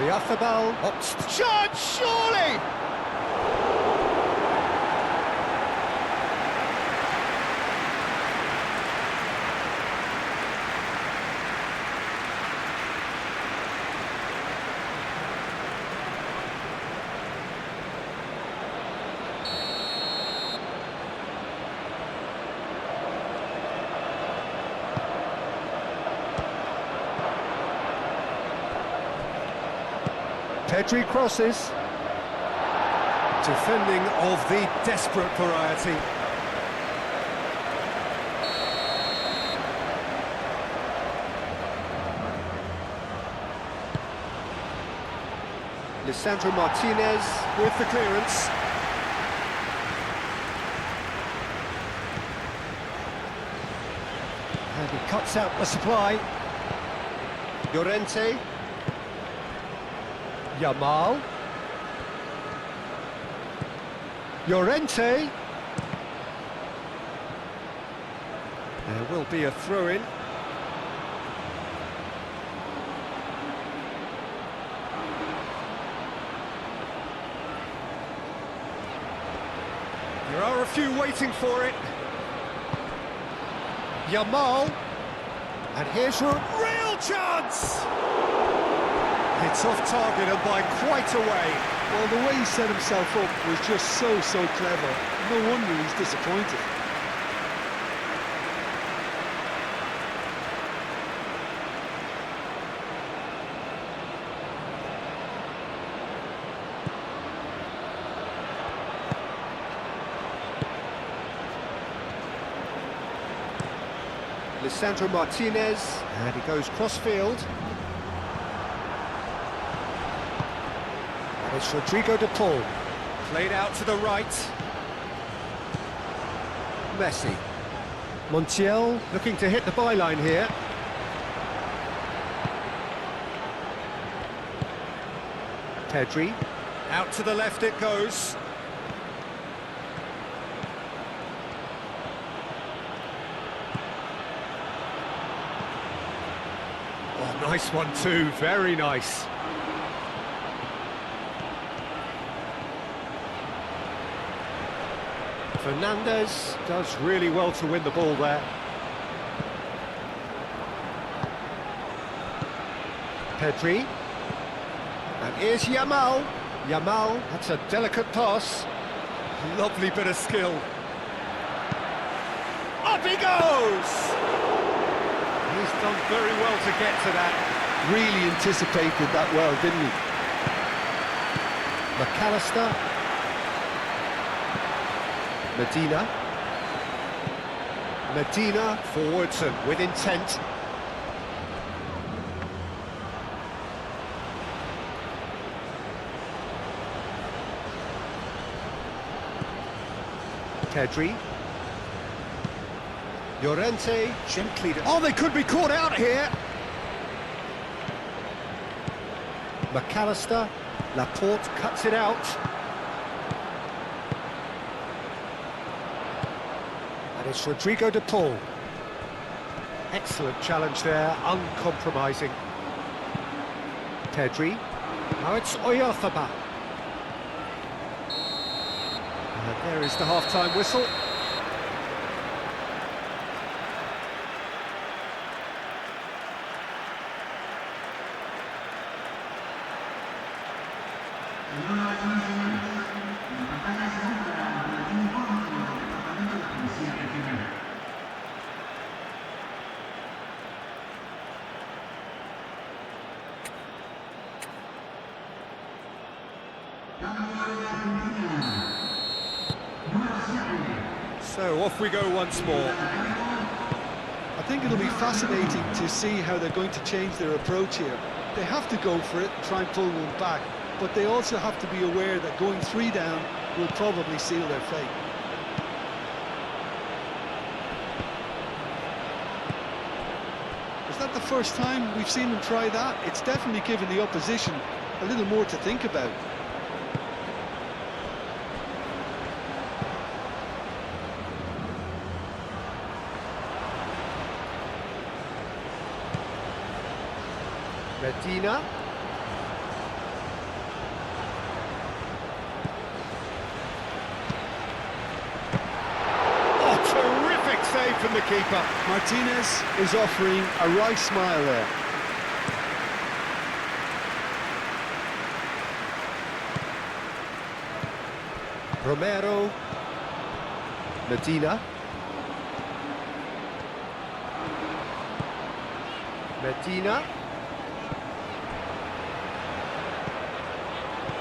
Oyarzábal opts to charge, surely! Pedri crosses. Defending of the desperate variety. Lisandro Martinez with the clearance. And he cuts out the supply. Llorente. Yamal. Llorente. There will be a throw-in. There are a few waiting for it. Yamal. And here's a real chance! It's off target and by quite a way. Well, the way he set himself up was just so clever. No wonder he's disappointed. Lisandro Martinez, and he goes cross-field. It's Rodrigo de Paul, played out to the right. Messi. Montiel looking to hit the byline here. Pedri, out to the left it goes. Oh, nice one too, very nice. Fernandez does really well to win the ball there. Pedri. And here's Yamal. Yamal, that's a delicate pass. Lovely bit of skill. Up he goes! He's done very well to get to that. Really anticipated that well, didn't he? McAllister. Medina. Medina forwards and with intent. Pedri. Llorente gently. Oh, they could be caught out here. McAllister. Laporte cuts it out. And it's Rodrigo de Paul. Excellent challenge there, uncompromising. Pedri. Now it's Oyarzábal. And there is the half-time whistle. So off we go once more. I think it'll be fascinating to see how they're going to change their approach here. They have to go for it and try and pull one back, but they also have to be aware that going 3 down will probably seal their fate. Is that the first time we've seen them try that? It's definitely given the opposition a little more to think about. Medina. Oh, terrific save from the keeper. Martinez is offering a right smile there. Romero. Medina. Medina.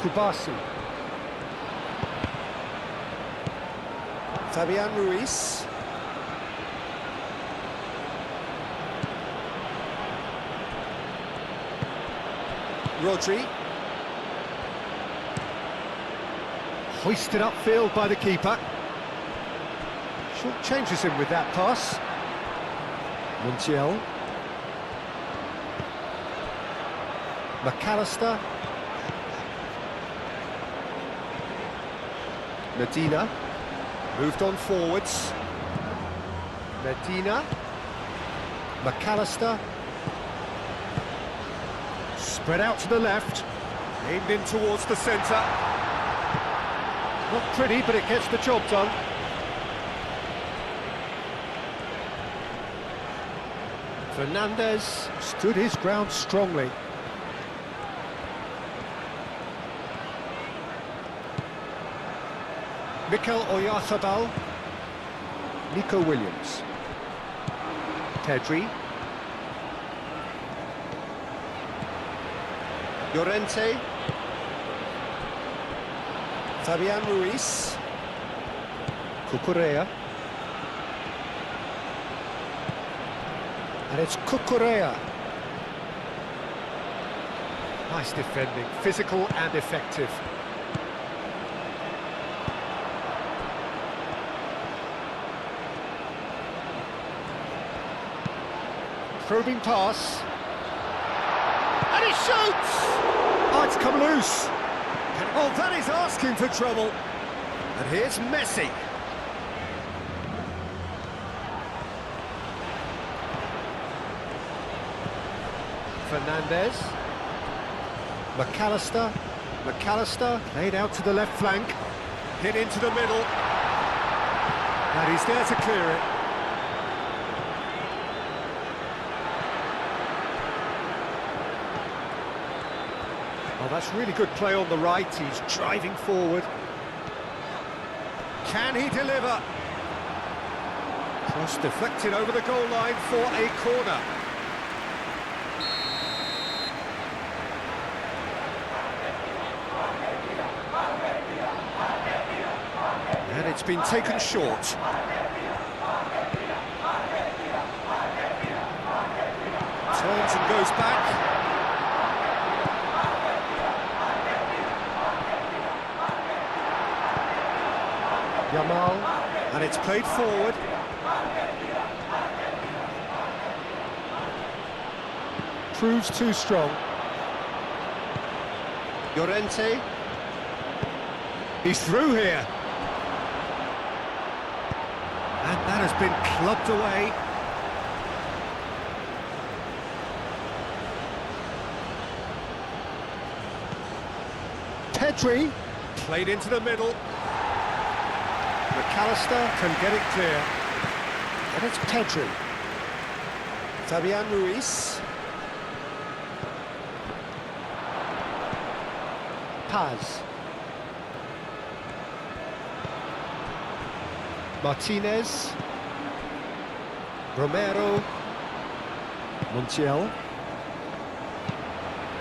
Kubasi. Fabian Ruiz. Rodri. Hoisted upfield by the keeper. Short changes him with that pass. Montiel. McAllister. Medina. Moved on forwards. Medina. McAllister. Spread out to the left. Aimed in towards the centre. Not pretty, but it gets the job done. Fernandez stood his ground strongly. Mikel Oyarzabal. Nico Williams. Pedri. Llorente. Fabian Ruiz. Cucurella. And it's Cucurella. Nice defending, physical and effective. Probing pass. And he shoots! Oh, it's come loose. Oh, that is asking for trouble. And here's Messi. Fernandez. McAllister. McAllister laid out to the left flank. Hit into the middle. And he's there to clear it. Oh, that's really good play on the right. He's driving forward. Can he deliver? Cross deflected over the goal line for a corner. And it's been taken short. Turns and goes back. Yamal, and it's played forward. Proves too strong. Llorente. He's through here. And that has been clubbed away. Pedri. Played into the middle. McAllister can get it clear. And it's Pedri. Fabian Ruiz. Paz. Martinez. Romero. Montiel.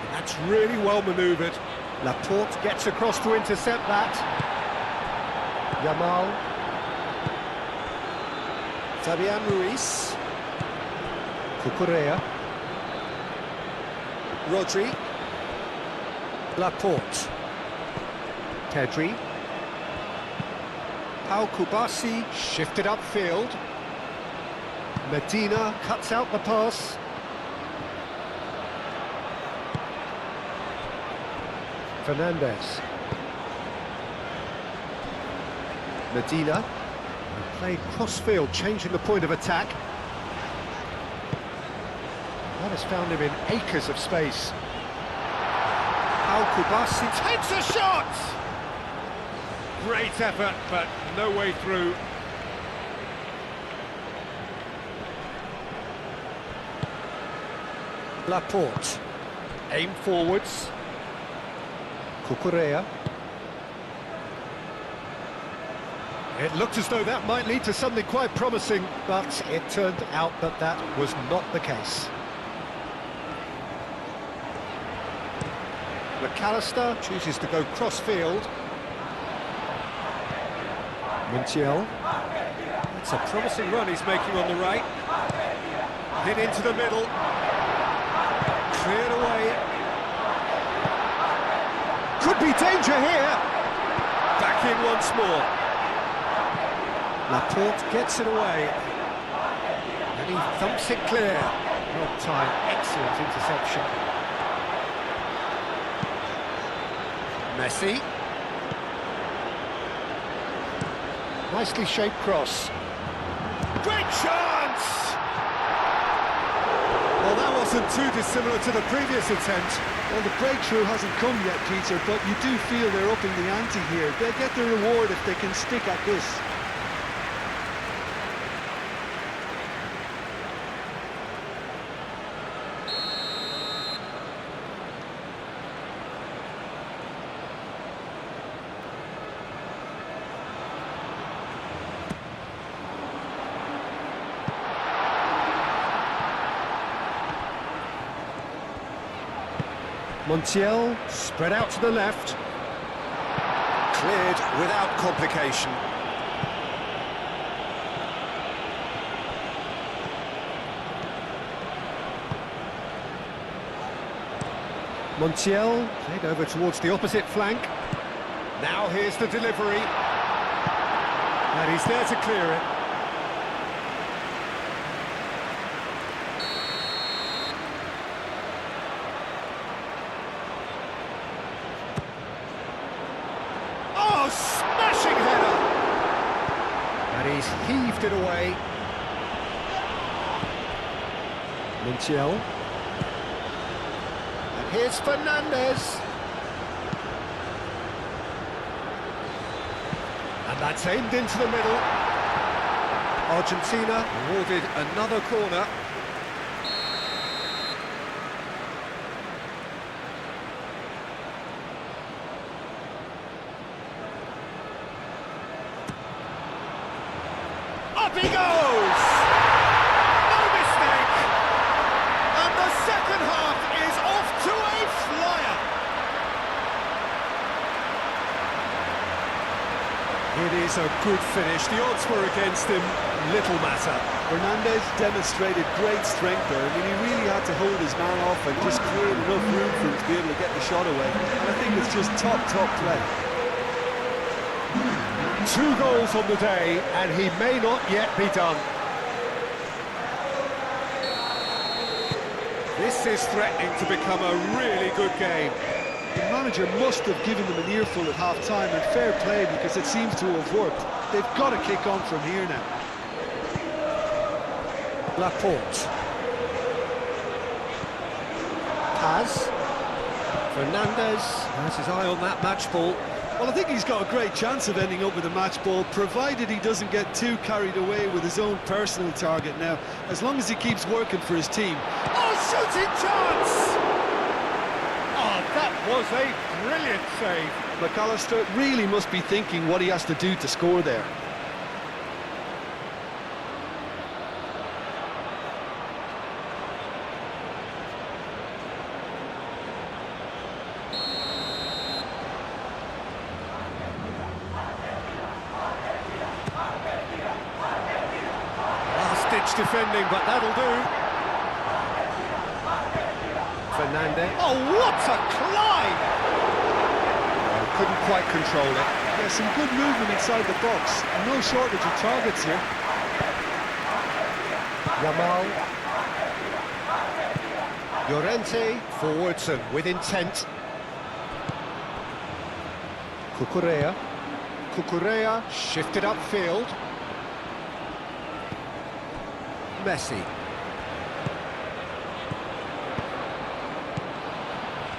And that's really well manoeuvred. Laporte gets across to intercept that. Yamal. Fabian Ruiz. Cucurella. Rodri. Laporte. Pedri. Pau Kubasi shifted upfield. Medina cuts out the pass. Fernandez. Medina. Played cross-field, changing the point of attack. That has found him in acres of space. Pau Kubasi takes a shot! Great effort, but no way through. Laporte. Aim forwards. Cucurella. It looked as though that might lead to something quite promising, but it turned out that that was not the case. McAllister chooses to go cross-field. Montiel. It's a promising run he's making on the right. Hit into the middle. Cleared away. Could be danger here. Back in once more. Laporte gets it away. And he thumps it clear. Well timed, excellent interception. Messi. Nicely shaped cross. Great chance! Well, that wasn't too dissimilar to the previous attempt. Well, the breakthrough hasn't come yet, Peter, but you do feel they're upping the ante here. They'll get the reward if they can stick at this. Montiel, spread out to the left. Cleared without complication. Montiel, played over towards the opposite flank. Now here's the delivery. And he's there to clear it. Smashing header! And he's heaved it away. Montiel. And here's Fernandez. And that's aimed into the middle. Argentina awarded another corner. Up he goes! No mistake! And the second half is off to a flyer! It is a good finish. The odds were against him. Little matter. Fernandez demonstrated great strength there. I mean, he really had to hold his man off and just create enough room for him to be able to get the shot away. And I think it's just top play. 2 goals on the day, and he may not yet be done. This is threatening to become a really good game. The manager must have given them an earful at half-time, and fair play because it seems to have worked. They've got to kick on from here now. Laporte. Paz. Fernandez has his eye on that match ball. Well, I think he's got a great chance of ending up with a match ball, provided he doesn't get too carried away with his own personal target now, as long as he keeps working for his team. Oh, shooting chance! Oh, that was a brilliant save. McAllister really must be thinking what he has to do to score there. Last-ditch defending, but that'll do. Fernandez. Oh, what a climb! Couldn't quite control it. Yeah, some good movement inside the box. No shortage of targets here. Yamal. Llorente, forwards and with intent. Cucurella. Cucurella shifted upfield. Messi.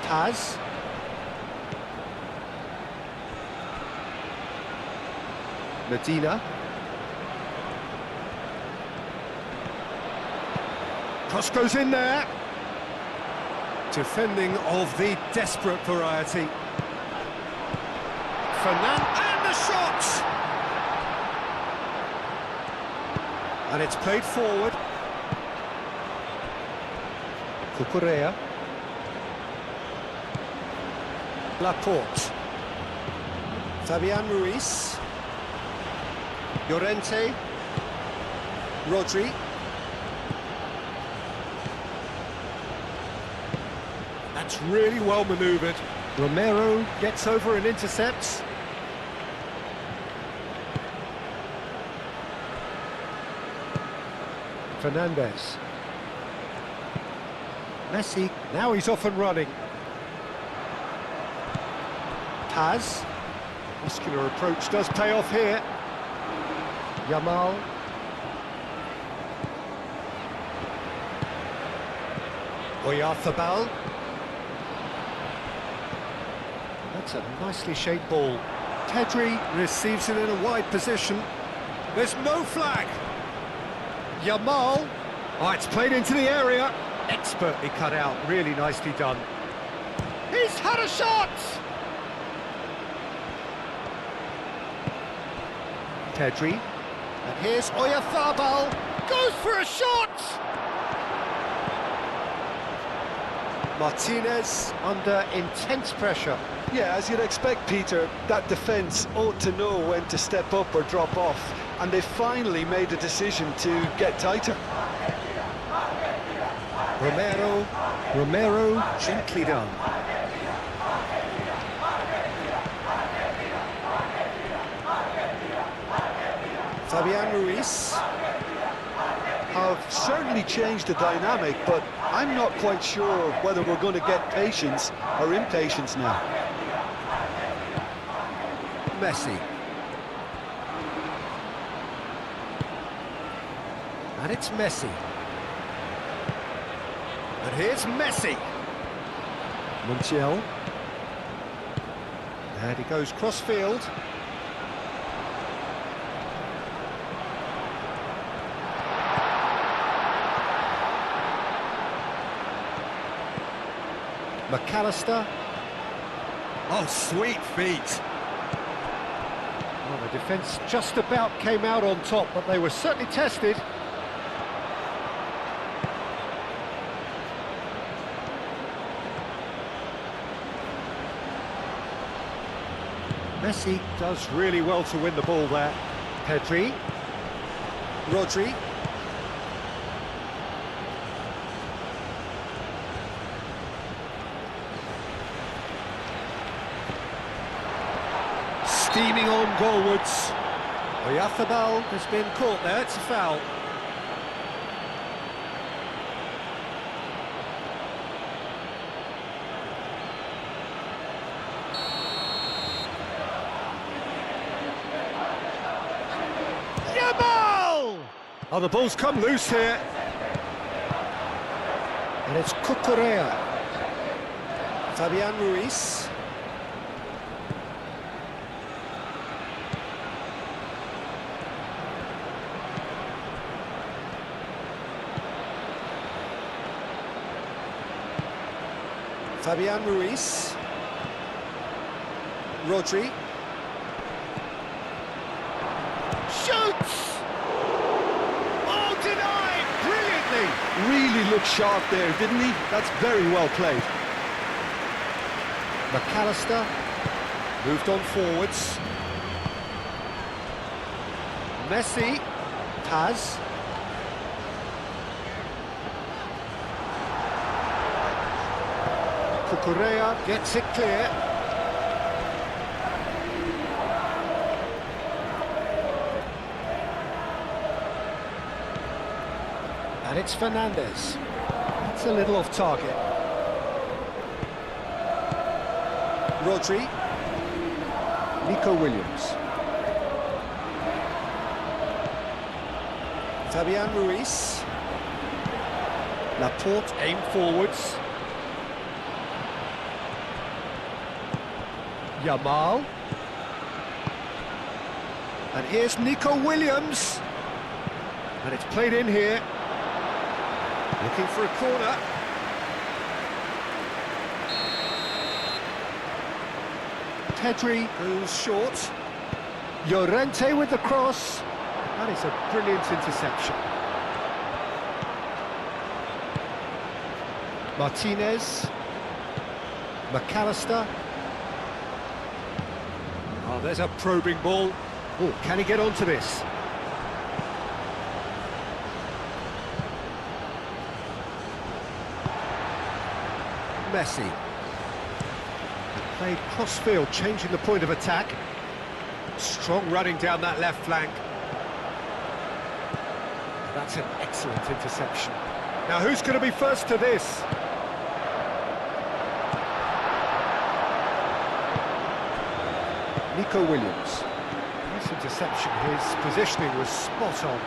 Taz. Medina. Cross goes in there. Defending of the desperate variety. Fernandez and the shot! And it's played forward. Cucurella. Laporte. Fabian Ruiz. Llorente. Rodri. That's really well manoeuvred. Romero gets over and intercepts. Fernandez. Messi, now he's off and running. Taz. Muscular approach does pay off here. Yamal. Oyarzabal. That's a nicely shaped ball. Pedri receives it in a wide position. There's no flag. Yamal. Oh, it's played into the area. Expertly cut out, really nicely done. He's had a shot! Pedri. And here's Oyarzabal. Goes for a shot! Martinez under intense pressure. Yeah, as you'd expect, Peter, that defence ought to know when to step up or drop off, and they finally made a decision to get tighter. Romero, gently done. Fabian Ruiz. Have certainly changed the dynamic, but I'm not quite sure whether we're going to get patience or impatience now. Messi. And it's Messi. And here's Messi. Montiel. And he goes cross-field. McAllister. Oh, sweet feet. Well, the defence just about came out on top, but they were certainly tested. Messi does really well to win the ball there. Pedri. Rodri. Steaming on goalwards. Oyarzabal has been caught there, it's a foul. Yamal! Oh, the ball's come loose here. And it's Cucurella. Fabian Ruiz. Fabian Ruiz. Rodri. Shoots! Oh, denied! Brilliantly! Really looked sharp there, didn't he? That's very well played. McAllister moved on forwards. Messi. Taz. Cucurella gets it clear. And it's Fernandez. It's a little off target. Rodri. Nico Williams. Fabian Ruiz. Laporte aimed forwards. Yamal. And here's Nico Williams. And it's played in here. Looking for a corner. Pedri goes short. Llorente with the cross. That is a brilliant interception. Martinez. McAllister. Oh, there's a probing ball. Oh, can he get onto this? Messi. Played cross-field, changing the point of attack. Strong running down that left flank. That's an excellent interception. Now who's going to be first to this? Nico Williams. Nice interception, his positioning was spot on.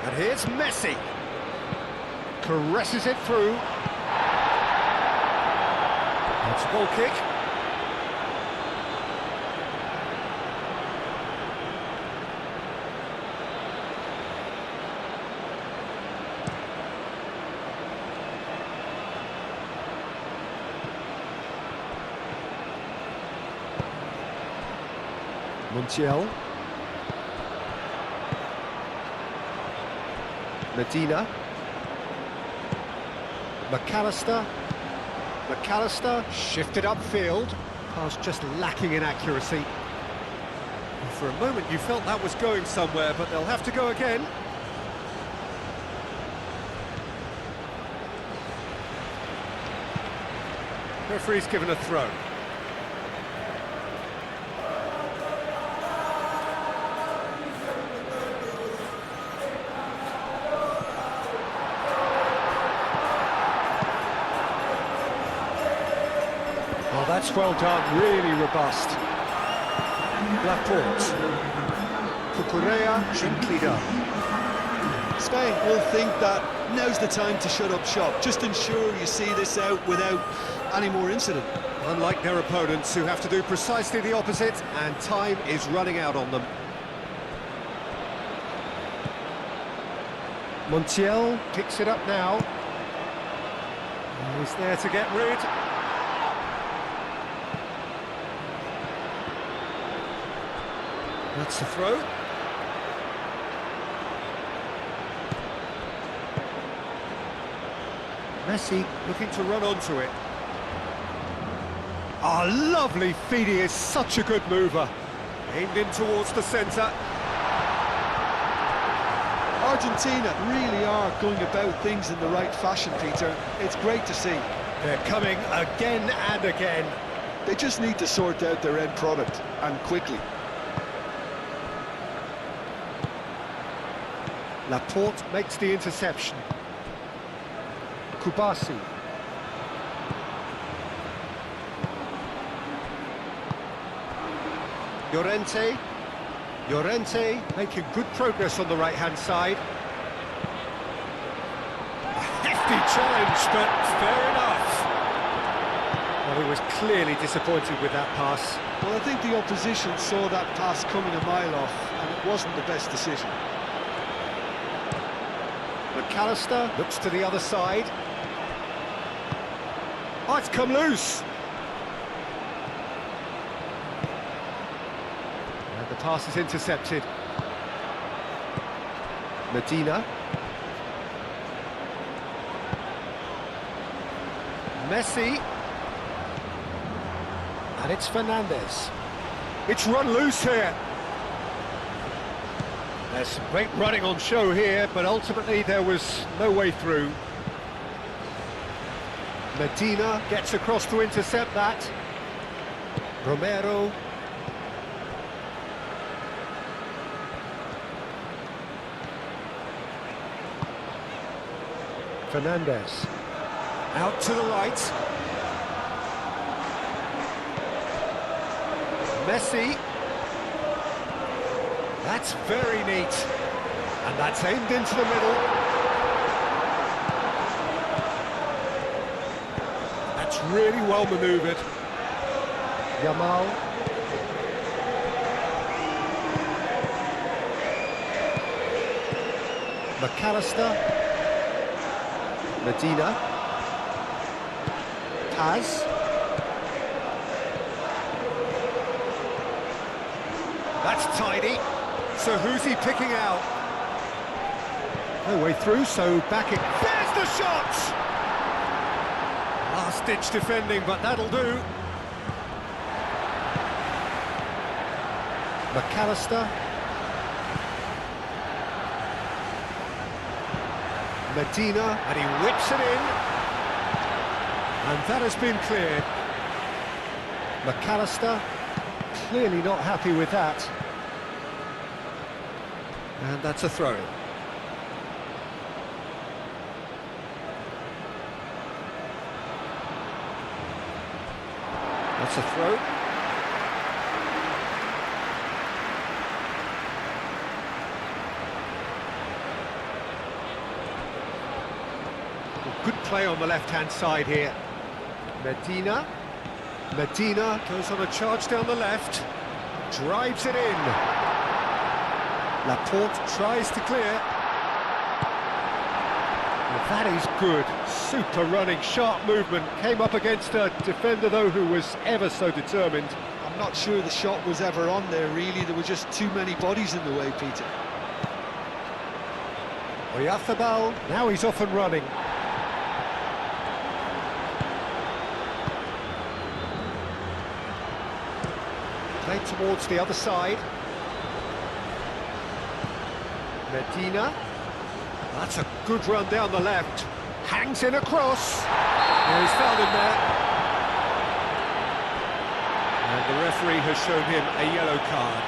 And here's Messi. Caresses it through. It's a goal kick. Montiel. Medina. McAllister shifted upfield. Pass just lacking in accuracy. And for a moment you felt that was going somewhere, but they'll have to go again. Referee's given a throw. Oh, that's well done, really robust. Laporte. Cucurella, gently done. Spain will think that now's the time to shut up shop. Just ensure you see this out without any more incident. Unlike their opponents, who have to do precisely the opposite, and time is running out on them. Montiel picks it up now. He's there to get rid. That's the throw. Messi looking to run onto it. Ah, lovely feed, he is such a good mover. Aimed in towards the centre. Argentina really are going about things in the right fashion, Peter. It's great to see. They're coming again and again. They just need to sort out their end product, and quickly. Laporte makes the interception. Kubasi. Llorente making good progress on the right-hand side. A hefty challenge, but fair enough. Well, he was clearly disappointed with that pass. Well, I think the opposition saw that pass coming a mile off, and it wasn't the best decision. McAllister looks to the other side. Oh, it's come loose. And the pass is intercepted. Medina. Messi. And it's Fernandez. It's run loose here. There's some great running on show here, but ultimately there was no way through. Medina gets across to intercept that. Romero. Fernandez. Out to the right. Messi. That's very neat. And that's aimed into the middle. That's really well manoeuvred. Yamal. McAllister. Medina. Paz. That's tidy. So who's he picking out? No way through, so back it. There's the shot! Last-ditch defending, but that'll do. McAllister. Medina, and he whips it in. And that has been cleared. McAllister, clearly not happy with that. And that's a throw. That's a throw. Good play on the left-hand side here. Medina. Medina goes on a charge down the left. Drives it in. Laporte tries to clear. Well, that is good. Super running, sharp movement. Came up against a defender, though, who was ever so determined. I'm not sure the shot was ever on there, really. There were just too many bodies in the way, Peter. Oyarzabal, now he's off and running. Played towards the other side. Medina. That's a good run down the left. Hangs in across. Yeah, he's fouled him there. And the referee has shown him a yellow card.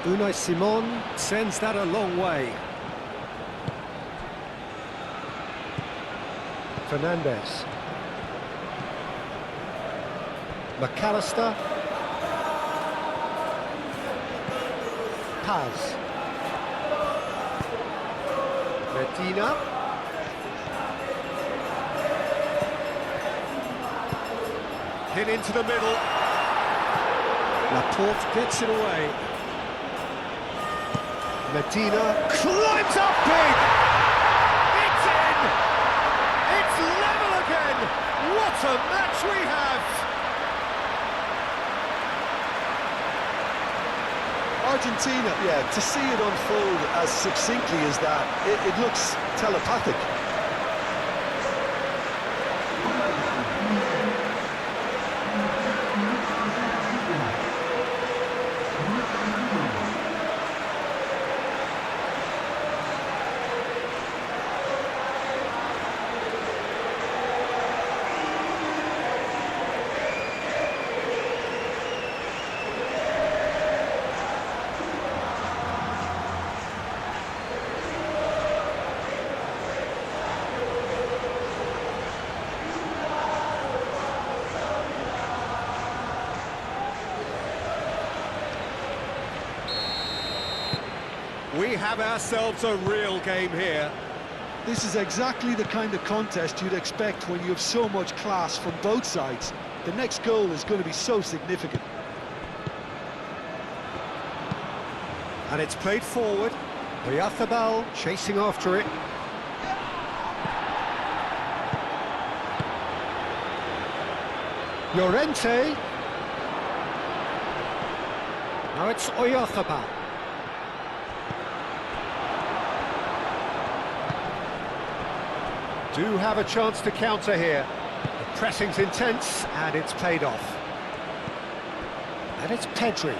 Unai Simon sends that a long way. Fernandez. McAllister. Paz. Medina. Hit into the middle. Laporte gets it away. Medina climbs up big! It's in! It's level again! What a match we have! Argentina, yeah, to see it unfold as succinctly as that, it looks telepathic. We have ourselves a real game here. This is exactly the kind of contest you'd expect when you have so much class from both sides. The next goal is going to be so significant. And it's played forward. Oyarzabal chasing after it. Llorente. Now it's Oyarzabal. Do have a chance to counter here. The pressing's intense, and it's paid off. And it's Pedri.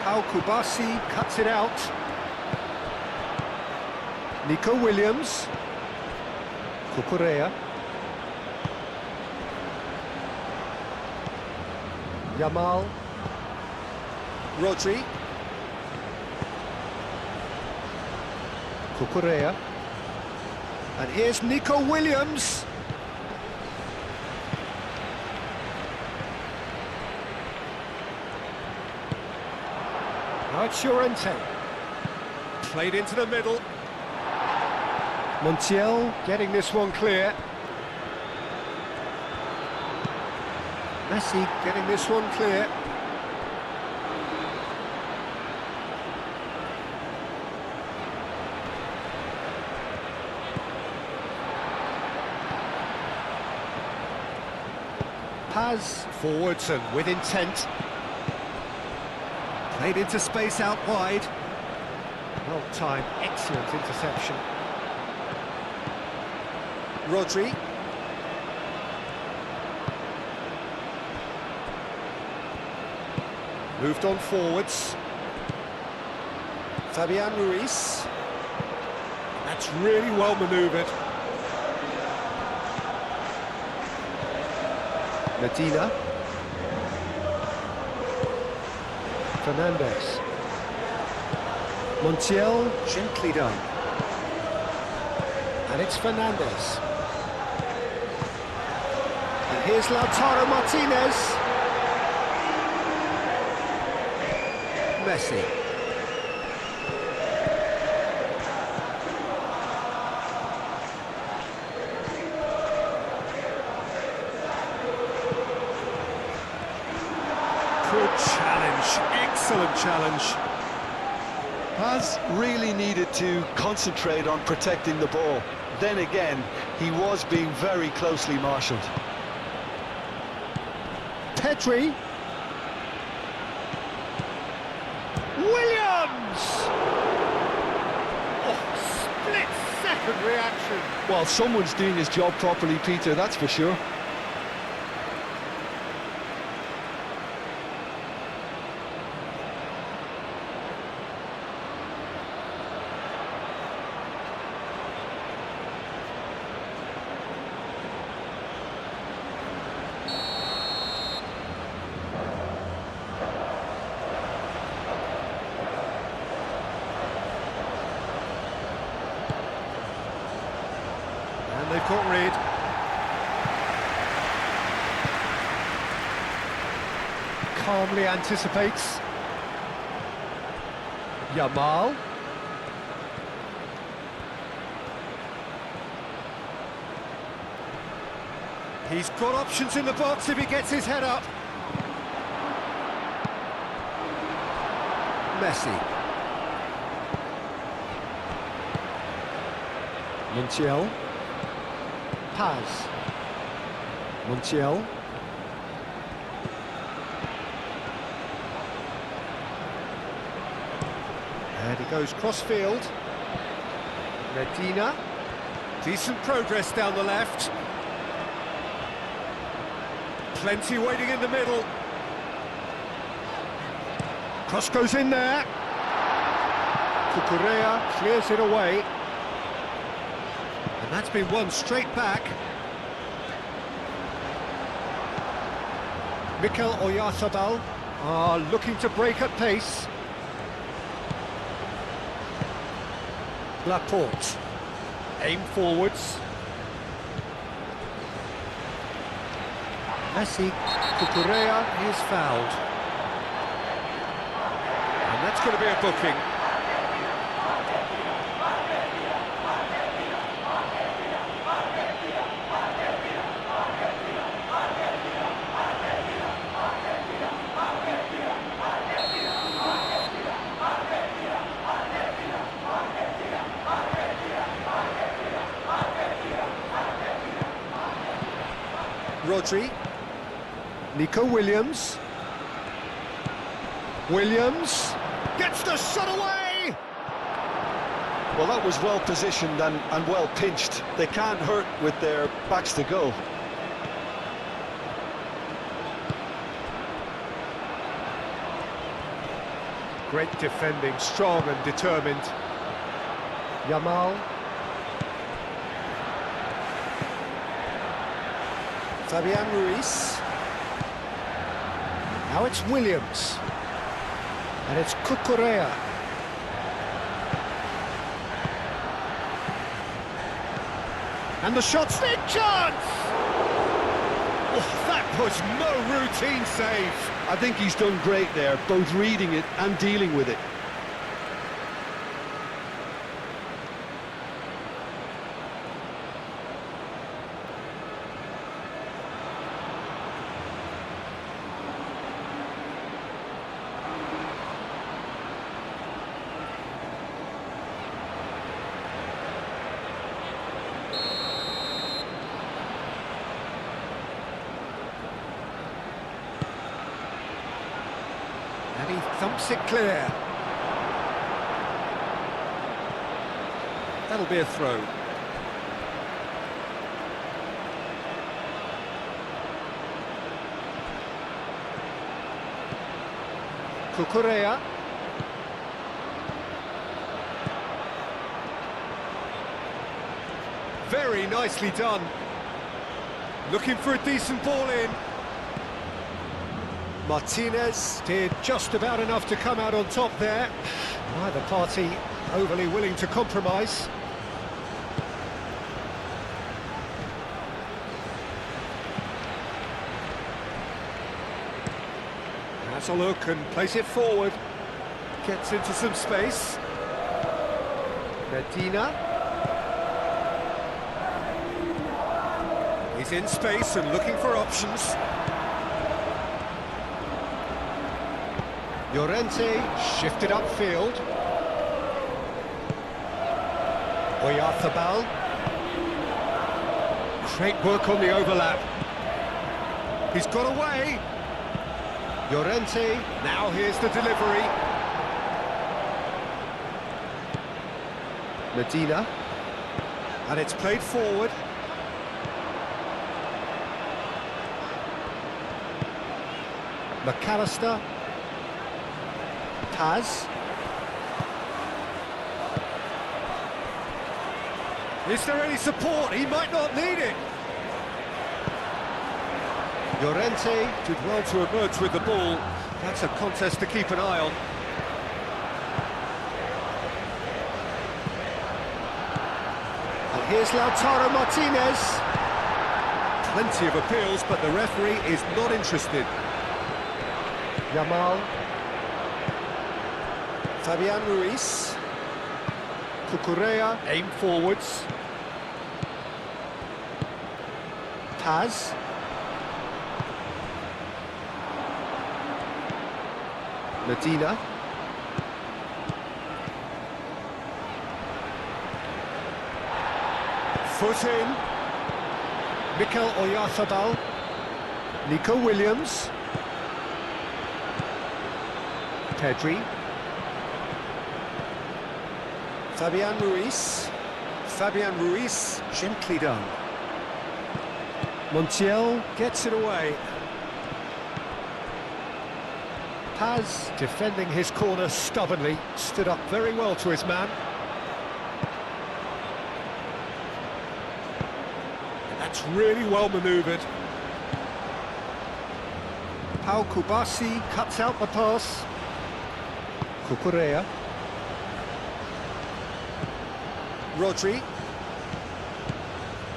Pau Kubasi cuts it out. Nico Williams. Cucurella. Yamal. Rodri. Cucurella. And here's Nico Williams. Now it's Llorente. Played into the middle. Montiel getting this one clear. Messi getting this one clear. PES forwards and with intent. Played into space out wide. Well timed, excellent interception. Rodri. Moved on forwards. Fabian Ruiz. That's really well manoeuvred. Medina. Fernandez. Montiel, gently done. And it's Fernandez. And here's Lautaro Martinez. Messi. Good challenge, excellent challenge. PES really needed to concentrate on protecting the ball. Then again, he was being very closely marshalled. Pedri. Williams! Oh, split-second reaction. Well, someone's doing his job properly, Peter, that's for sure. They've got rid. Calmly anticipates. Yamal. He's got options in the box if he gets his head up. Messi. Montiel. PES. Montiel. And he goes cross-field. Medina. Decent progress down the left. Plenty waiting in the middle. Cross goes in there. Cucurella clears it away. And that's been won straight back. Mikel Oyarzabal are looking to break at pace. Laporte. Aim forwards. Messi. Cucurella is fouled. And that's going to be a booking. Rodri. Nico Williams. Williams gets the shot away! Well, that was well positioned and well pinched. They can't hurt with their backs to goal. Great defending, strong and determined. Yamal. Fabian Ruiz. Now it's Williams. And it's Cucurella. And the shot's big chance! Oh, that was no routine save. I think he's done great there, both reading it and dealing with it. And he thumps it clear. That'll be a throw. Cucurella. Very nicely done. Looking for a decent ball in. Martinez did just about enough to come out on top there. Neither party overly willing to compromise. Has a look and plays it forward. Gets into some space. Medina. He's in space and looking for options. Llorente shifted upfield. Oyarzabal. Great work on the overlap. He's got away. Llorente, now here's the delivery. Medina. And it's played forward. McAllister. Paz. Is there any support? He might not need it. Llorente did well to emerge with the ball. That's a contest to keep an eye on. And here's Lautaro Martinez. Plenty of appeals, but the referee is not interested. Yamal. Fabian Ruiz. Cucurella, aim forwards. Paz. Medina. Foot in. Mikel Oyarzabal. Nico Williams. Pedri. Fabian Ruiz. Fabian Ruiz, gently done. Montiel gets it away. Paz, defending his corner stubbornly, stood up very well to his man. And that's really well manoeuvred. Pau Kubasi cuts out the pass. Cucurella. Rodri.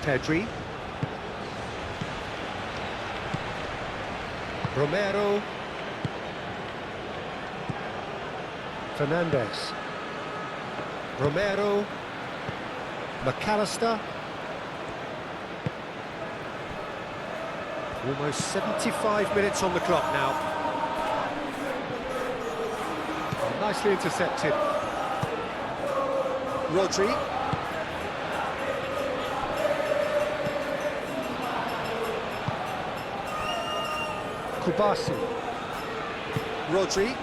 Pedri. Romero. Fernandez. Romero. McAllister. Almost 75 minutes on the clock now. Nicely intercepted. Rodri. Kubasi. Rodri.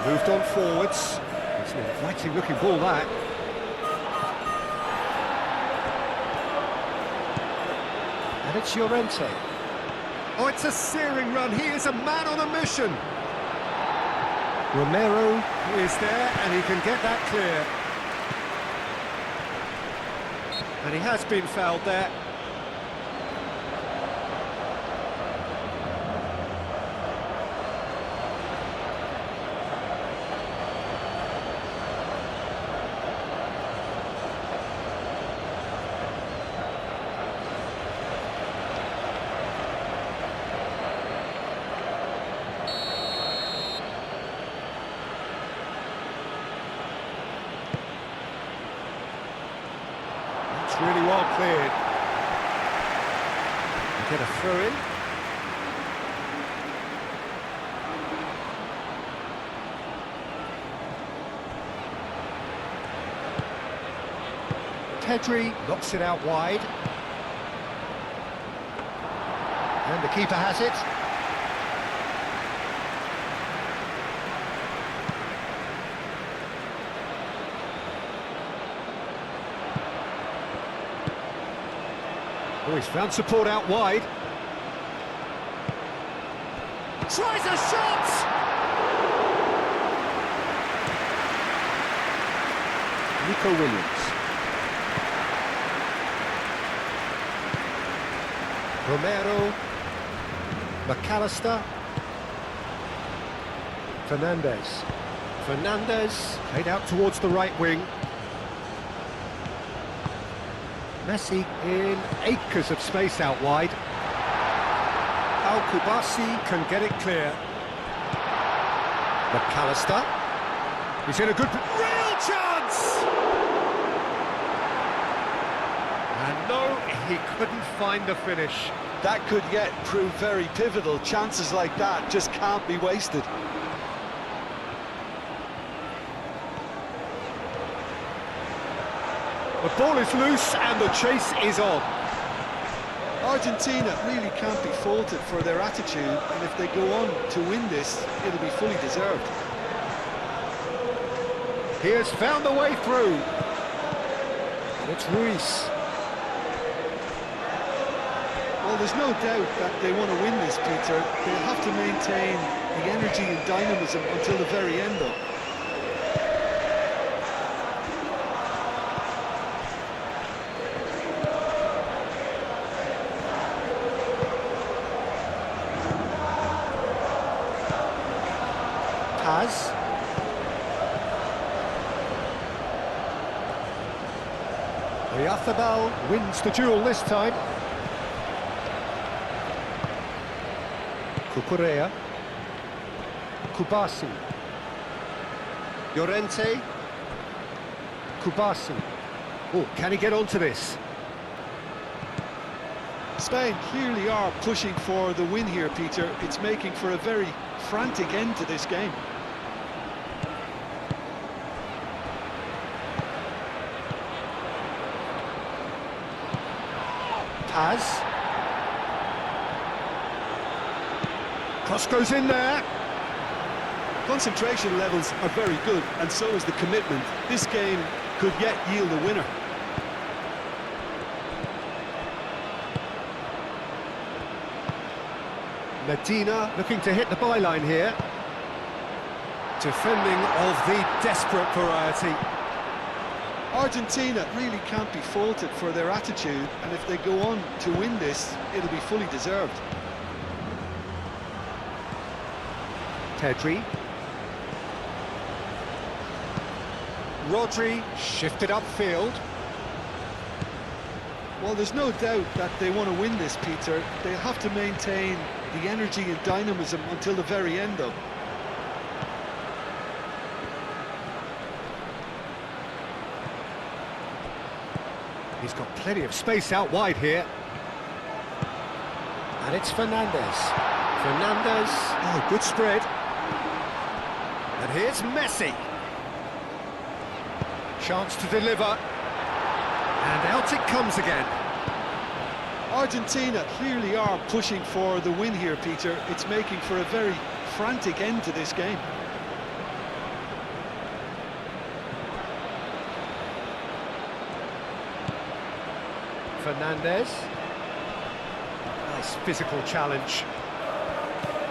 Moved on forwards. He's moved right Exciting looking ball, that. And it's Llorente. Oh, it's a searing run. He is a man on a mission. Romero is there, and he can get that clear. And he has been fouled there. Really well cleared. Get a throw in. Pedri knocks it out wide. And the keeper has it. Oh, he's found support out wide. Tries a shot! Nico Williams. Romero. McAllister. Fernandez. Fernandez played out towards the right wing. Messi in acres of space out wide. Al-Kubasi can get it clear. McAllister. He's in a good... Real chance! And no, he couldn't find the finish. That could yet prove very pivotal. Chances like that just can't be wasted. The ball is loose and the chase is on. Argentina really can't be faulted for their attitude, and if they go on to win this, it'll be fully deserved. He has found the way through. It's Ruiz. Well, there's no doubt that they want to win this, Peter. They'll have to maintain the energy and dynamism until the very end, though. Paz. Oyarzábal wins the duel this time. Cucurella. Kubasi. Llorente. Kubasi. Oh, can he get onto this? Spain clearly are pushing for the win here, Peter. It's making for a very frantic end to this game. Paz. Cross goes in there. Concentration levels are very good, and so is the commitment. This game could yet yield a winner. Medina looking to hit the byline here. Defending of the desperate variety. Argentina really can't be faulted for their attitude, and if they go on to win this, it'll be fully deserved. Pedri. Rodri shifted upfield. Well, there's no doubt that they want to win this, Peter. They'll have to maintain the energy and dynamism until the very end, though. He's got plenty of space out wide here. And it's Fernandez. Fernandez. Oh, good spread. And here's Messi. Chance to deliver. And out it comes again. Argentina clearly are pushing for the win here, Peter. It's making for a very frantic end to this game. Fernandez. Nice physical challenge.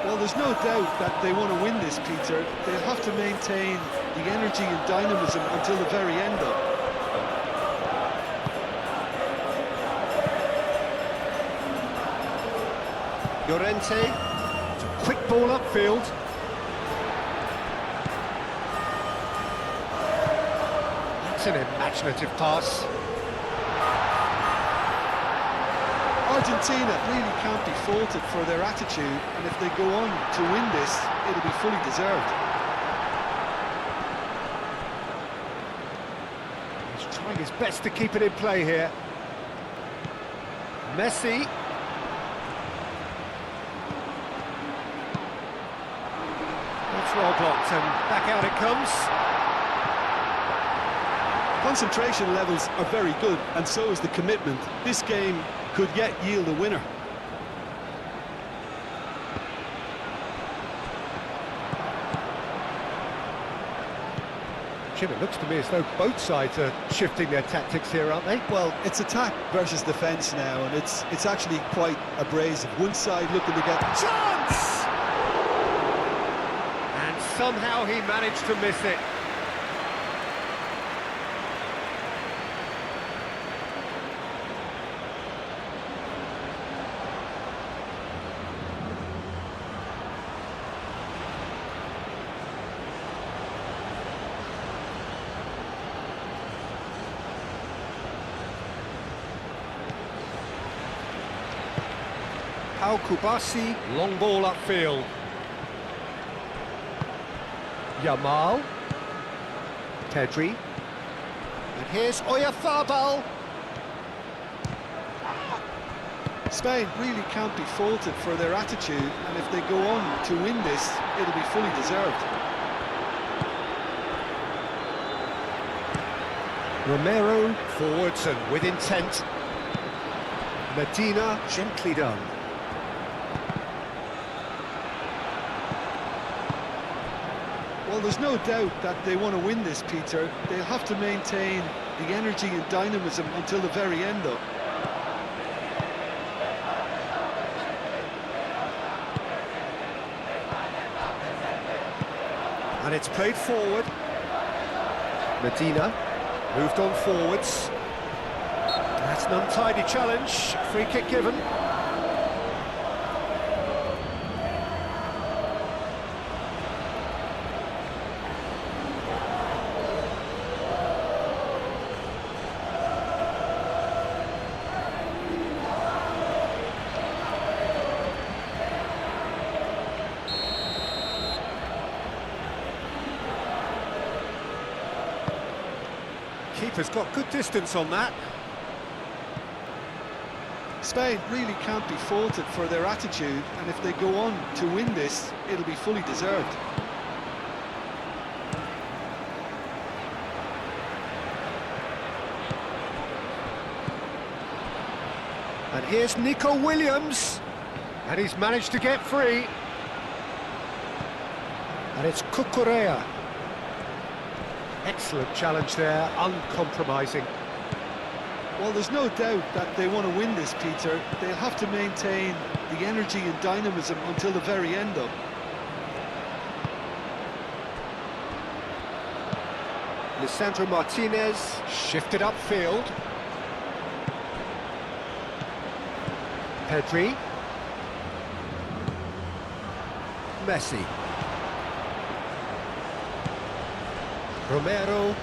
Well, there's no doubt that they want to win this, Peter. They'll have to maintain the energy and dynamism until the very end, though. Llorente, it's a quick ball upfield. That's an imaginative pass. Argentina really can't be faulted for their attitude, and if they go on to win this, it'll be fully deserved. He's trying his best to keep it in play here. Messi. That's well blocked, and back out it comes. Concentration levels are very good, and so is the commitment. This game could yet yield a winner. Jim, it looks to me as though both sides are shifting their tactics here, aren't they? Well, it's attack versus defence now, and it's actually quite abrasive. One side looking to get... Chance! And somehow he managed to miss it. Pau Kubasi, long ball upfield. Yamal. Pedri. And here's Oyarzabal. Spain really can't be faulted for their attitude, and if they go on to win this, it'll be fully deserved. Romero forwards and with intent. Medina gently done. Well, there's no doubt that they want to win this, Peter. They'll have to maintain the energy and dynamism until the very end, though. And it's played forward. Medina moved on forwards. That's an untidy challenge. Free kick given. Keeper's got good distance on that. Spain really can't be faulted for their attitude, and if they go on to win this, it'll be fully deserved. And here's Nico Williams, and he's managed to get free. And it's Cucurella. Excellent challenge there, uncompromising. Well, there's no doubt that they want to win this, Peter. They'll have to maintain the energy and dynamism until the very end, though. Lisandro Martinez shifted upfield. Pedri. Messi. Romero.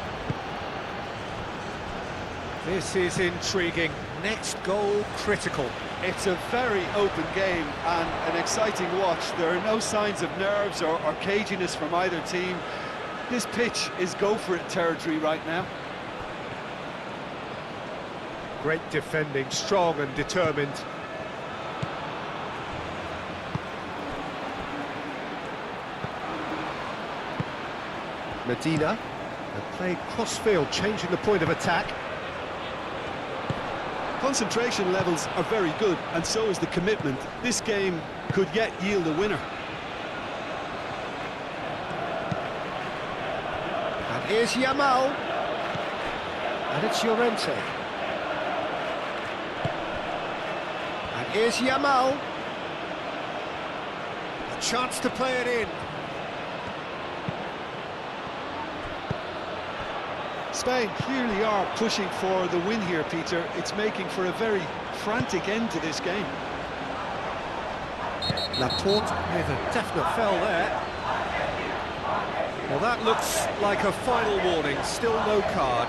This is intriguing. Next goal critical. It's a very open game and an exciting watch. There are no signs of nerves or caginess from either team. This pitch is go-for-it territory right now. Great defending, strong and determined. Medina, and played cross-field, changing the point of attack. Concentration levels are very good, and so is the commitment. This game could yet yield a winner. And here's Yamal. And it's Llorente. And here's Yamal. A chance to play it in. Spain clearly are pushing for the win here, Peter. It's making for a very frantic end to this game. Laporte with a definite foul there. Well, that looks like a final warning, still no card.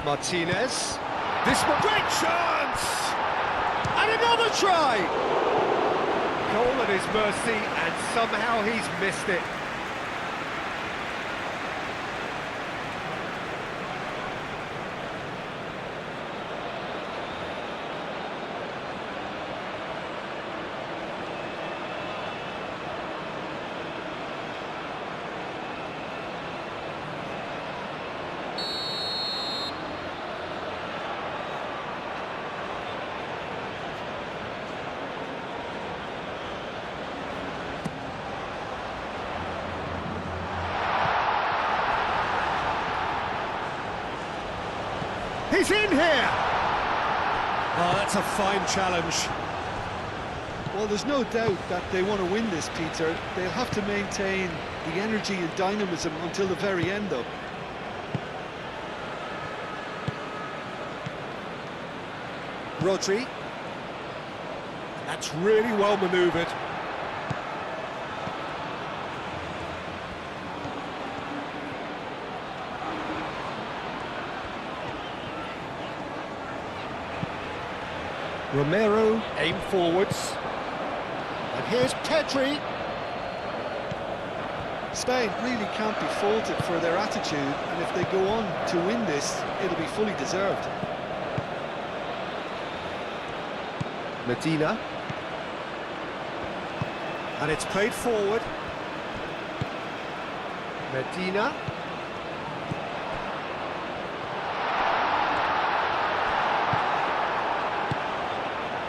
Martinez, this one, great chance! And another try! Goal at his mercy, and somehow he's missed it. He's in here! Oh, that's a fine challenge. Well, there's no doubt that they want to win this, Peter. They'll have to maintain the energy and dynamism until the very end, though. Rodri. That's really well manoeuvred. Romero, aim forwards. And here's Pedri. Spain really can't be faulted for their attitude, and if they go on to win this, it'll be fully deserved. Medina. And it's played forward. Medina.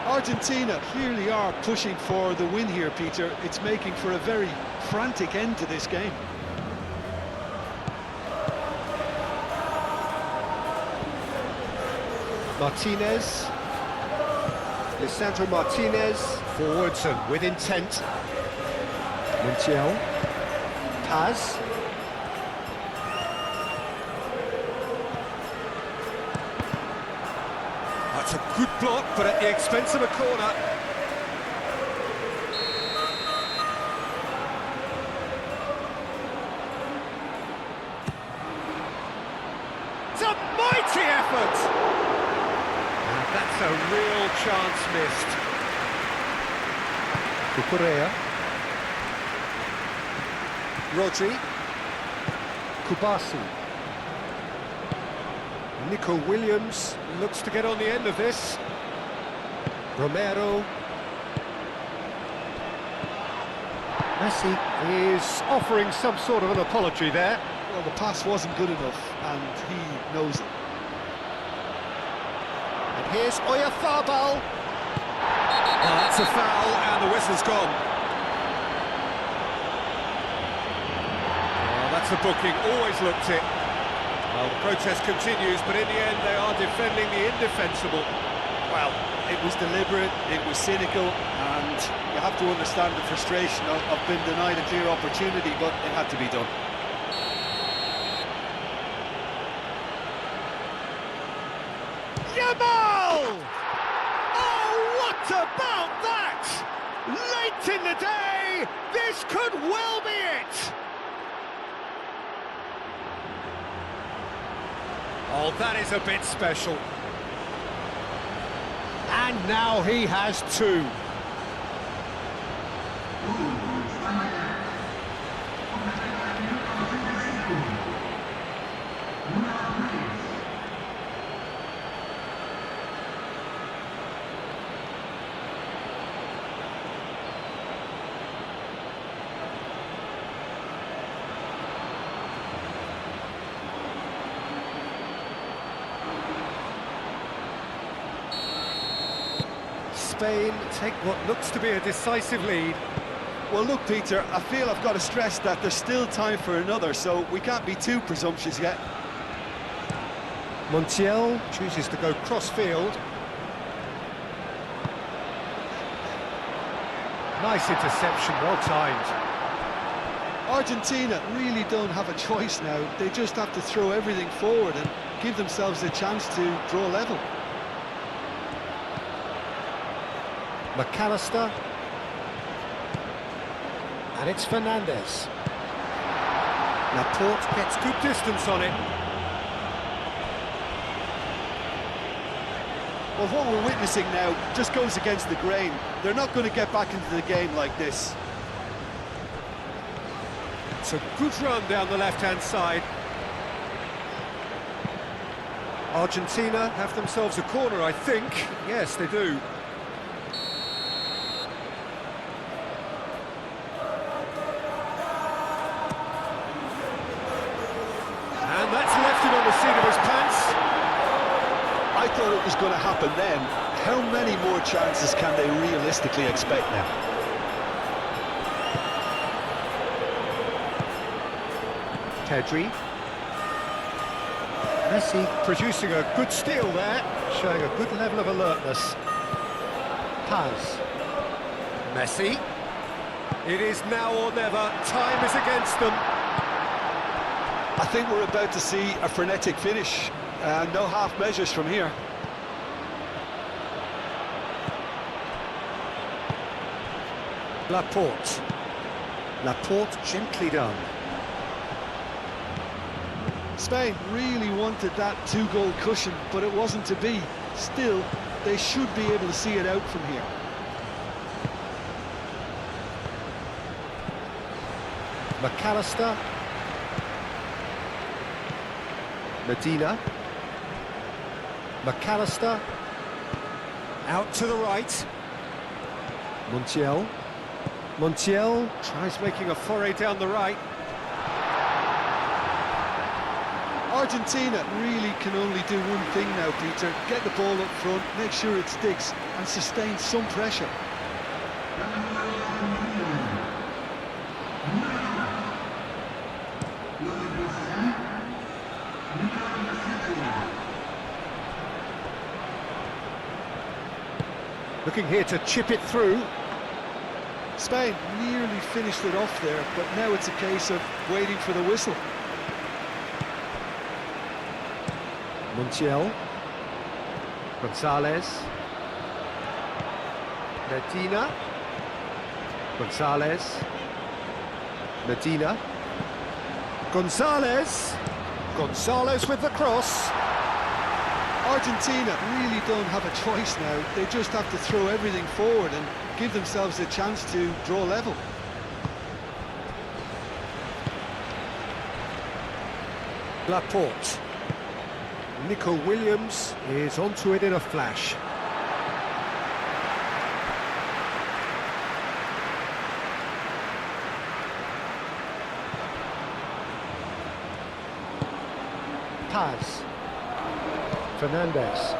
Argentina clearly are pushing for the win here, Peter. It's making for a very frantic end to this game. Martinez. Lisandro Martinez. Forwards and with intent. Montiel. Paz. That's a good block, but at the expense of a corner. It's a mighty effort! And that's a real chance missed. Cucurella. Rodri. Kubasi. Nico Williams looks to get on the end of this. Romero. Messi is offering some sort of an apology there. Well, the pass wasn't good enough, and he knows it. And here's Oyarzabal. Oh, that's a foul, and the whistle's gone. Oh, that's a booking, always looked it. Well, the protest continues, but in the end they are defending the indefensible. Well, it was deliberate, it was cynical, and you have to understand the frustration of being denied a clear opportunity, but it had to be done. Yamal! Oh, what about that? Late in the day, this could well be it. Oh, that is a bit special. And now he has two. Spain take what looks to be a decisive lead. Well, look, Peter, I feel I've got to stress that there's still time for another, so we can't be too presumptuous yet. Montiel chooses to go cross-field. Nice interception, well timed. Argentina really don't have a choice now. They just have to throw everything forward and give themselves a chance to draw level. McAllister. And it's Fernandez. Laporte gets good distance on it. Well, what we're witnessing now just goes against the grain. They're not going to get back into the game like this. It's a good run down the left-hand side. Argentina have themselves a corner, I think. Yes, they do. And that's left him on the seat of his pants. I thought it was going to happen then. How many more chances can they realistically expect now? Pedri. Messi producing a good steal there, showing a good level of alertness. Paz. Messi. It is now or never. Time is against them. I think we're about to see a frenetic finish. No half measures from here. Laporte. Laporte gently done. Spain really wanted that two-goal cushion, but it wasn't to be. Still, they should be able to see it out from here. McAllister. Medina. McAllister. Out to the right. Montiel. Montiel tries making a foray down the right. Argentina really can only do one thing now, Peter. Get the ball up front, make sure it sticks, and sustain some pressure. Looking here to chip it through. Spain nearly finished it off there, but now it's a case of waiting for the whistle. Montiel. Gonzalez. Medina. Gonzalez. Medina. Gonzalez. Gonzalez with the cross. Argentina really don't have a choice now. They just have to throw everything forward and give themselves a chance to draw level. Laporte. Nico Williams is onto it in a flash. Paz. Fernandez.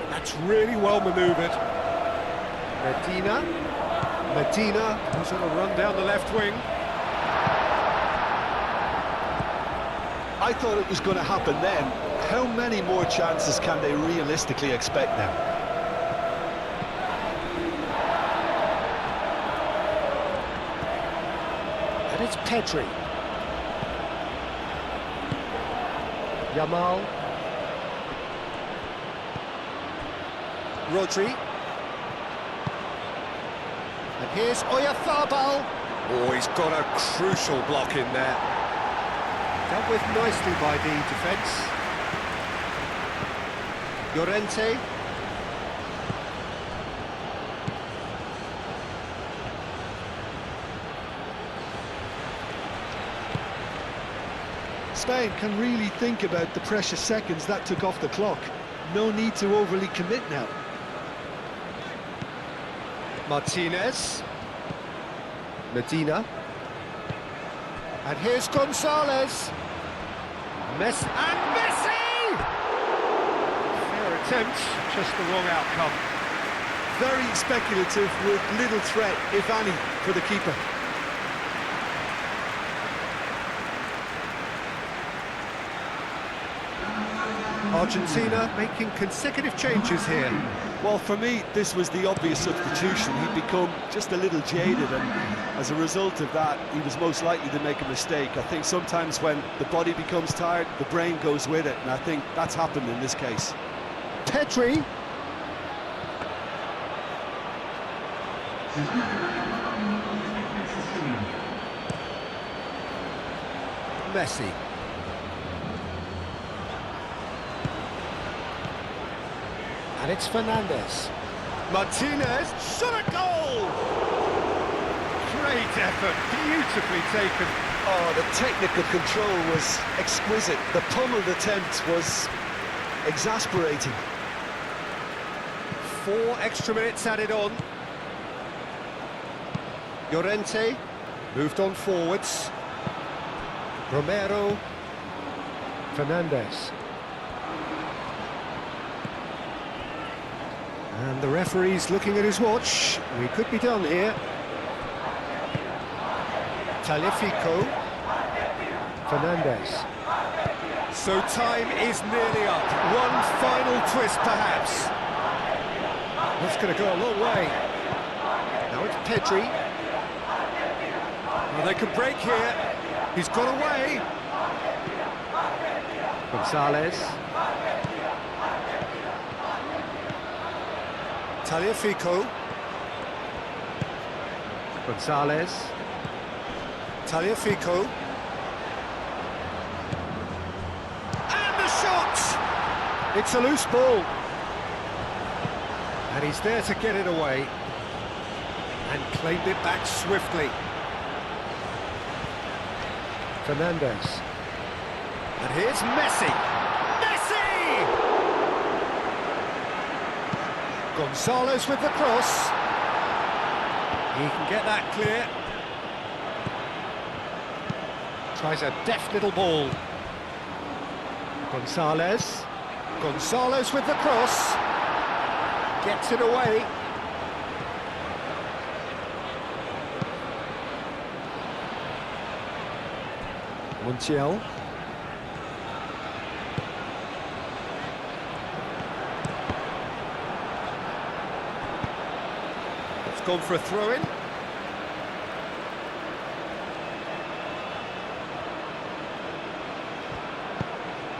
That's really well manoeuvred. Medina. Medina who's on a run down the left wing. I thought it was going to happen then. How many more chances can they realistically expect now? And it's Pedri. Yamal. Rodri. And here's Oyarzabal. Oh, he's got a crucial block in there. Dealt with nicely by the defence. Llorente. Spain can really think about the precious seconds that took off the clock. No need to overly commit now. Martinez. Medina. And here's Gonzalez. Messi. And Messi! Fair attempt, just the wrong outcome. very speculative with little threat, if any, for the keeper. Argentina making consecutive changes here. Well, for me, this was the obvious substitution. He'd become just a little jaded, and as a result of that, he was most likely to make a mistake. I think sometimes when the body becomes tired, the brain goes with it, and I think that's happened in this case. Pedri. Messi. And it's Fernandez. Martinez, shot a goal! Great effort, beautifully taken. Oh, the technical control was exquisite. The pummeled attempt was exasperating. 4 extra minutes added on. Llorente moved on forwards. Romero. Fernandez. And the referee's looking at his watch. We could be done here. Tagliafico. Fernandez. So time is nearly up. One final twist, perhaps. That's going to go a long way. Now it's Pedri. Well, they could break here. He's got away. Gonzalez. Tagliafico. Gonzalez. Tagliafico. And the shot! It's a loose ball. And he's there to get it away. And claimed it back swiftly. Fernandez. And here's Messi. Messi! Gonzalez with the cross. He can get that clear. Tries a deft little ball. Gonzalez. Gonzalez with the cross. Gets it away. Montiel. It's gone for a throw-in.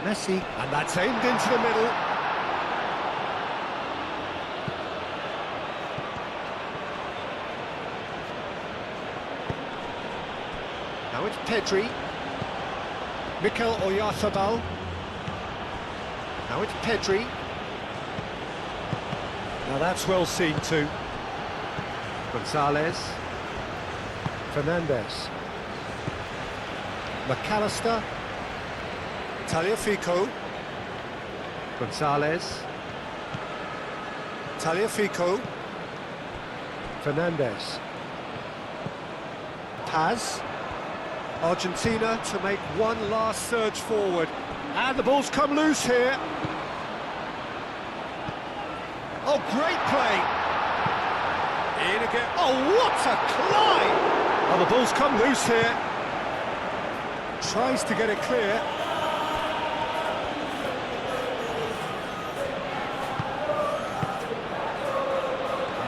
Messi, and that's aimed into the middle. Now it's Pedri. Mikel Oyarzabal. Now it's Pedri. Now that's well seen too. Gonzalez. Fernandez. McAllister. Tagliafico. Gonzalez. Tagliafico. Fernandez. Paz. Argentina to make one last surge forward. And the ball's come loose here. Oh, great play. In again. Oh, what a climb! Oh, the ball's come loose here. Tries to get it clear.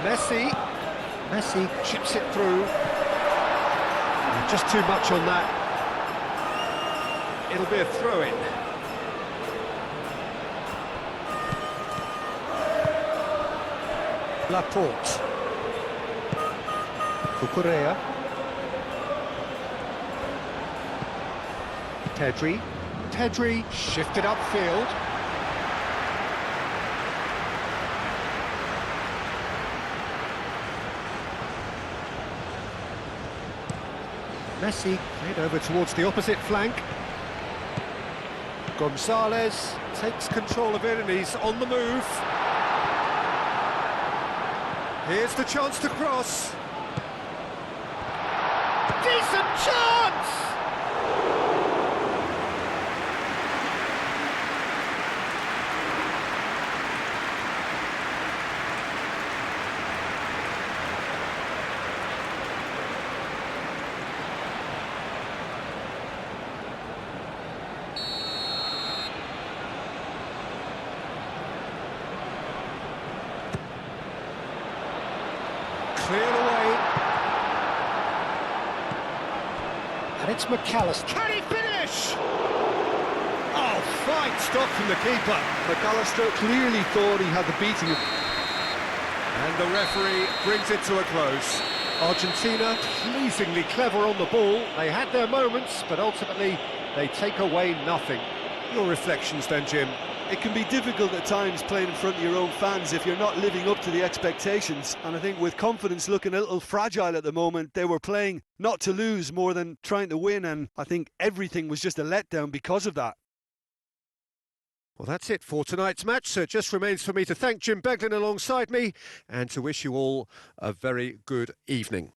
Messi chips it through. Just too much on that. It'll be a throw-in. Laporte. Cucurella. Pedri shifted upfield. Messi played over towards the opposite flank. Gonzalez takes control of it and he's on the move. Here's the chance to cross. Decent chance! cleared away. And it's McAllister. Can he finish? Oh, fine stop from the keeper. McAllister clearly thought he had the beating of... And the referee brings it to a close. Argentina pleasingly clever on the ball. They had their moments, but ultimately they take away nothing. Your reflections then, Jim? It can be difficult at times playing in front of your own fans if you're not living up to the expectations. And I think with confidence looking a little fragile at the moment, they were playing not to lose more than trying to win. And I think everything was just a letdown because of that. Well, that's it for tonight's match, so it just remains for me to thank Jim Beglin alongside me and to wish you all a very good evening.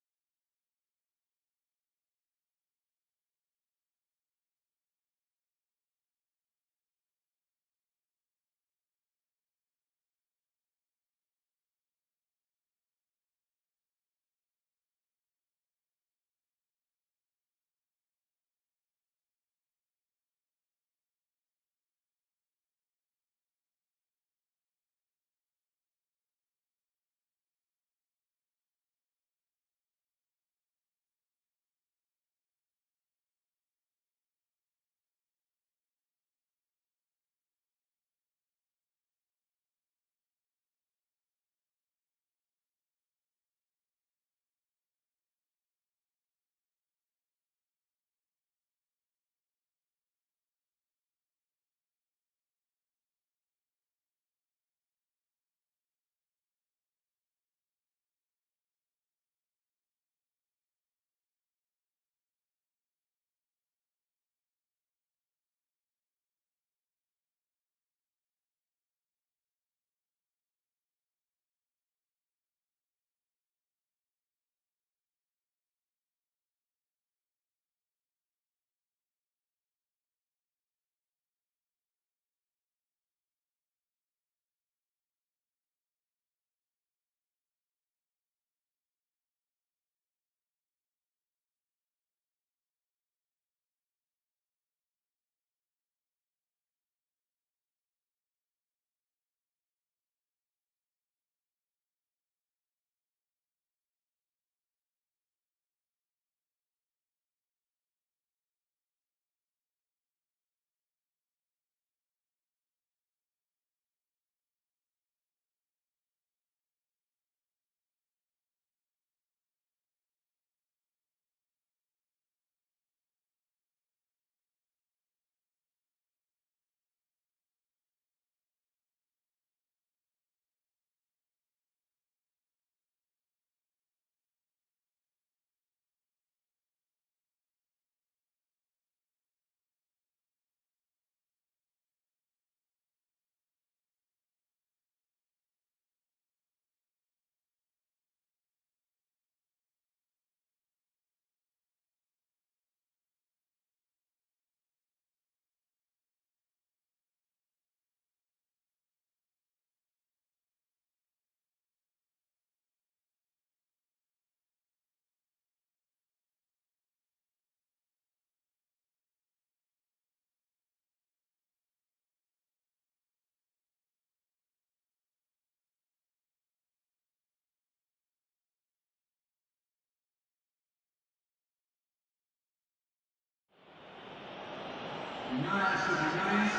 Señoras y señores,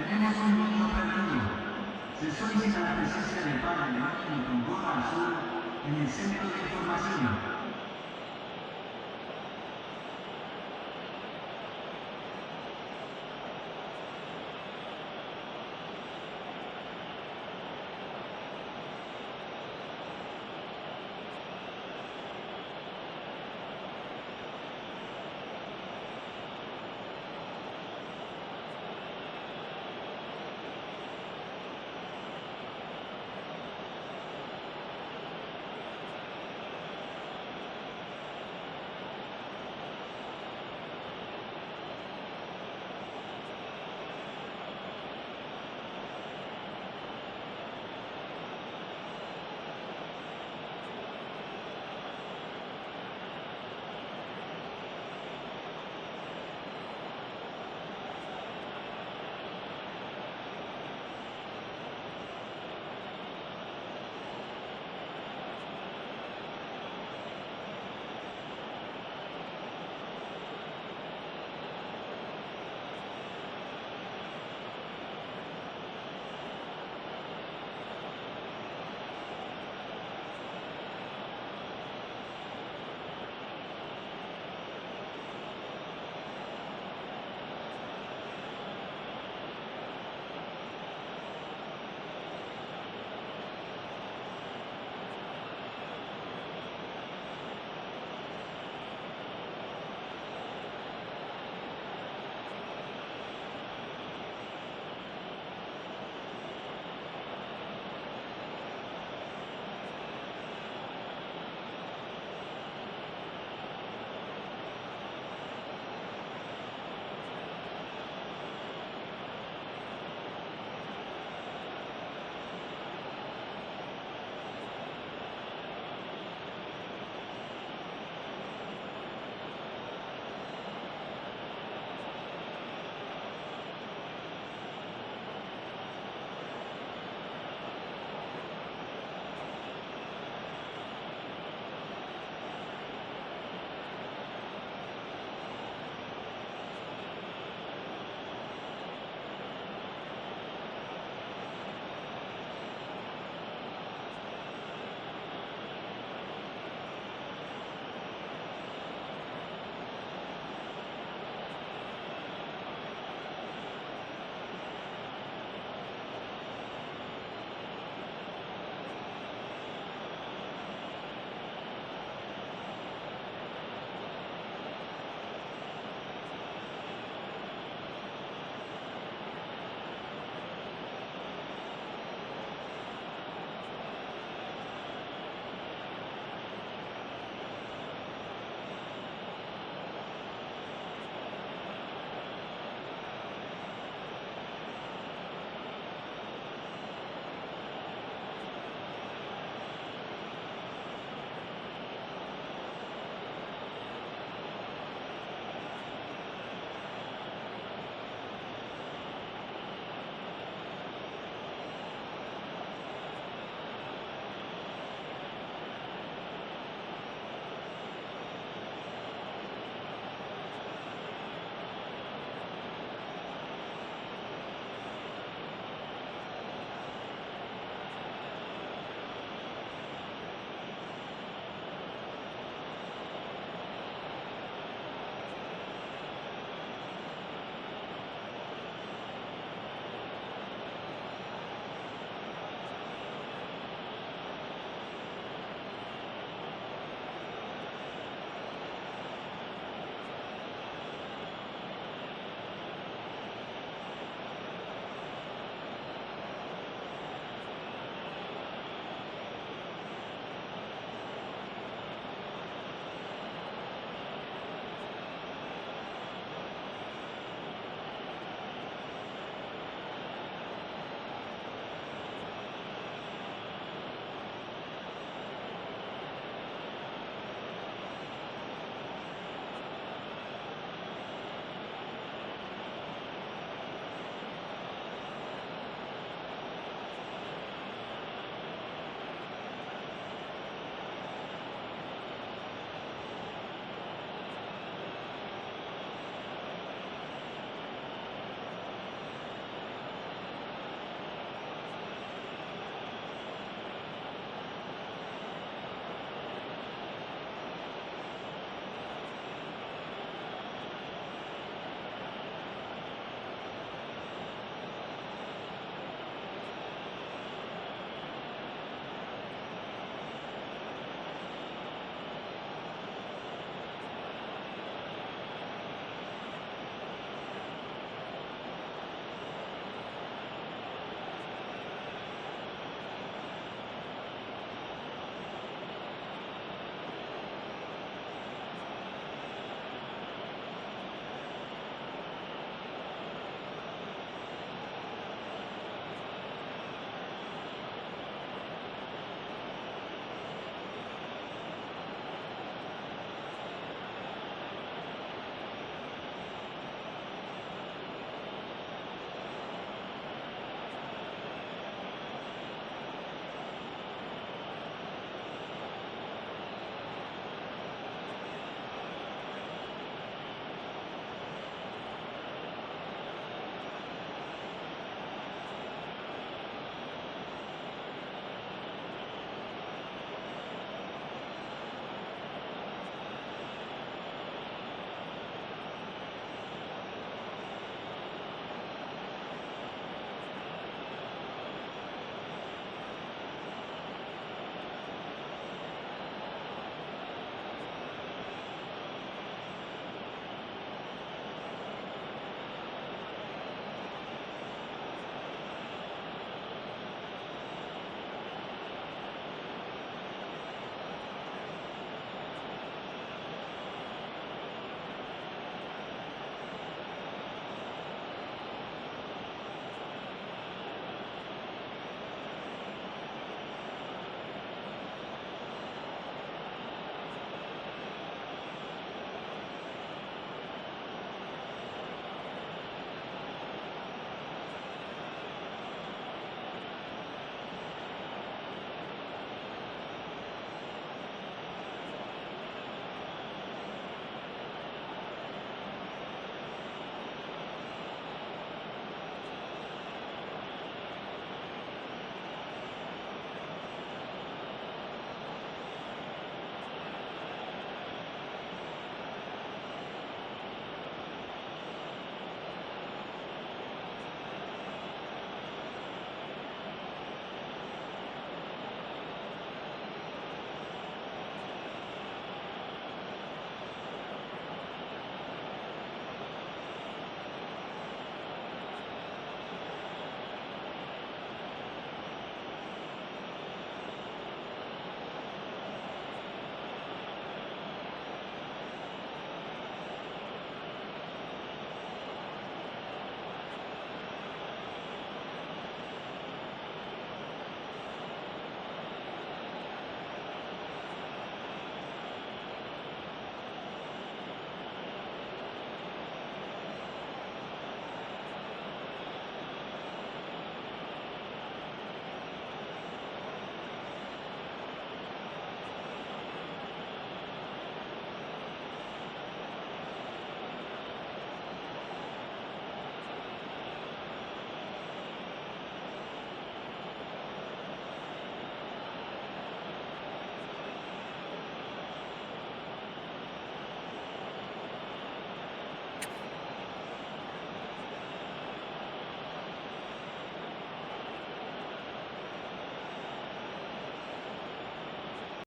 tenemos un niño perdido. Se solicita la presencia del padre de baño con gorra azul en el centro de información.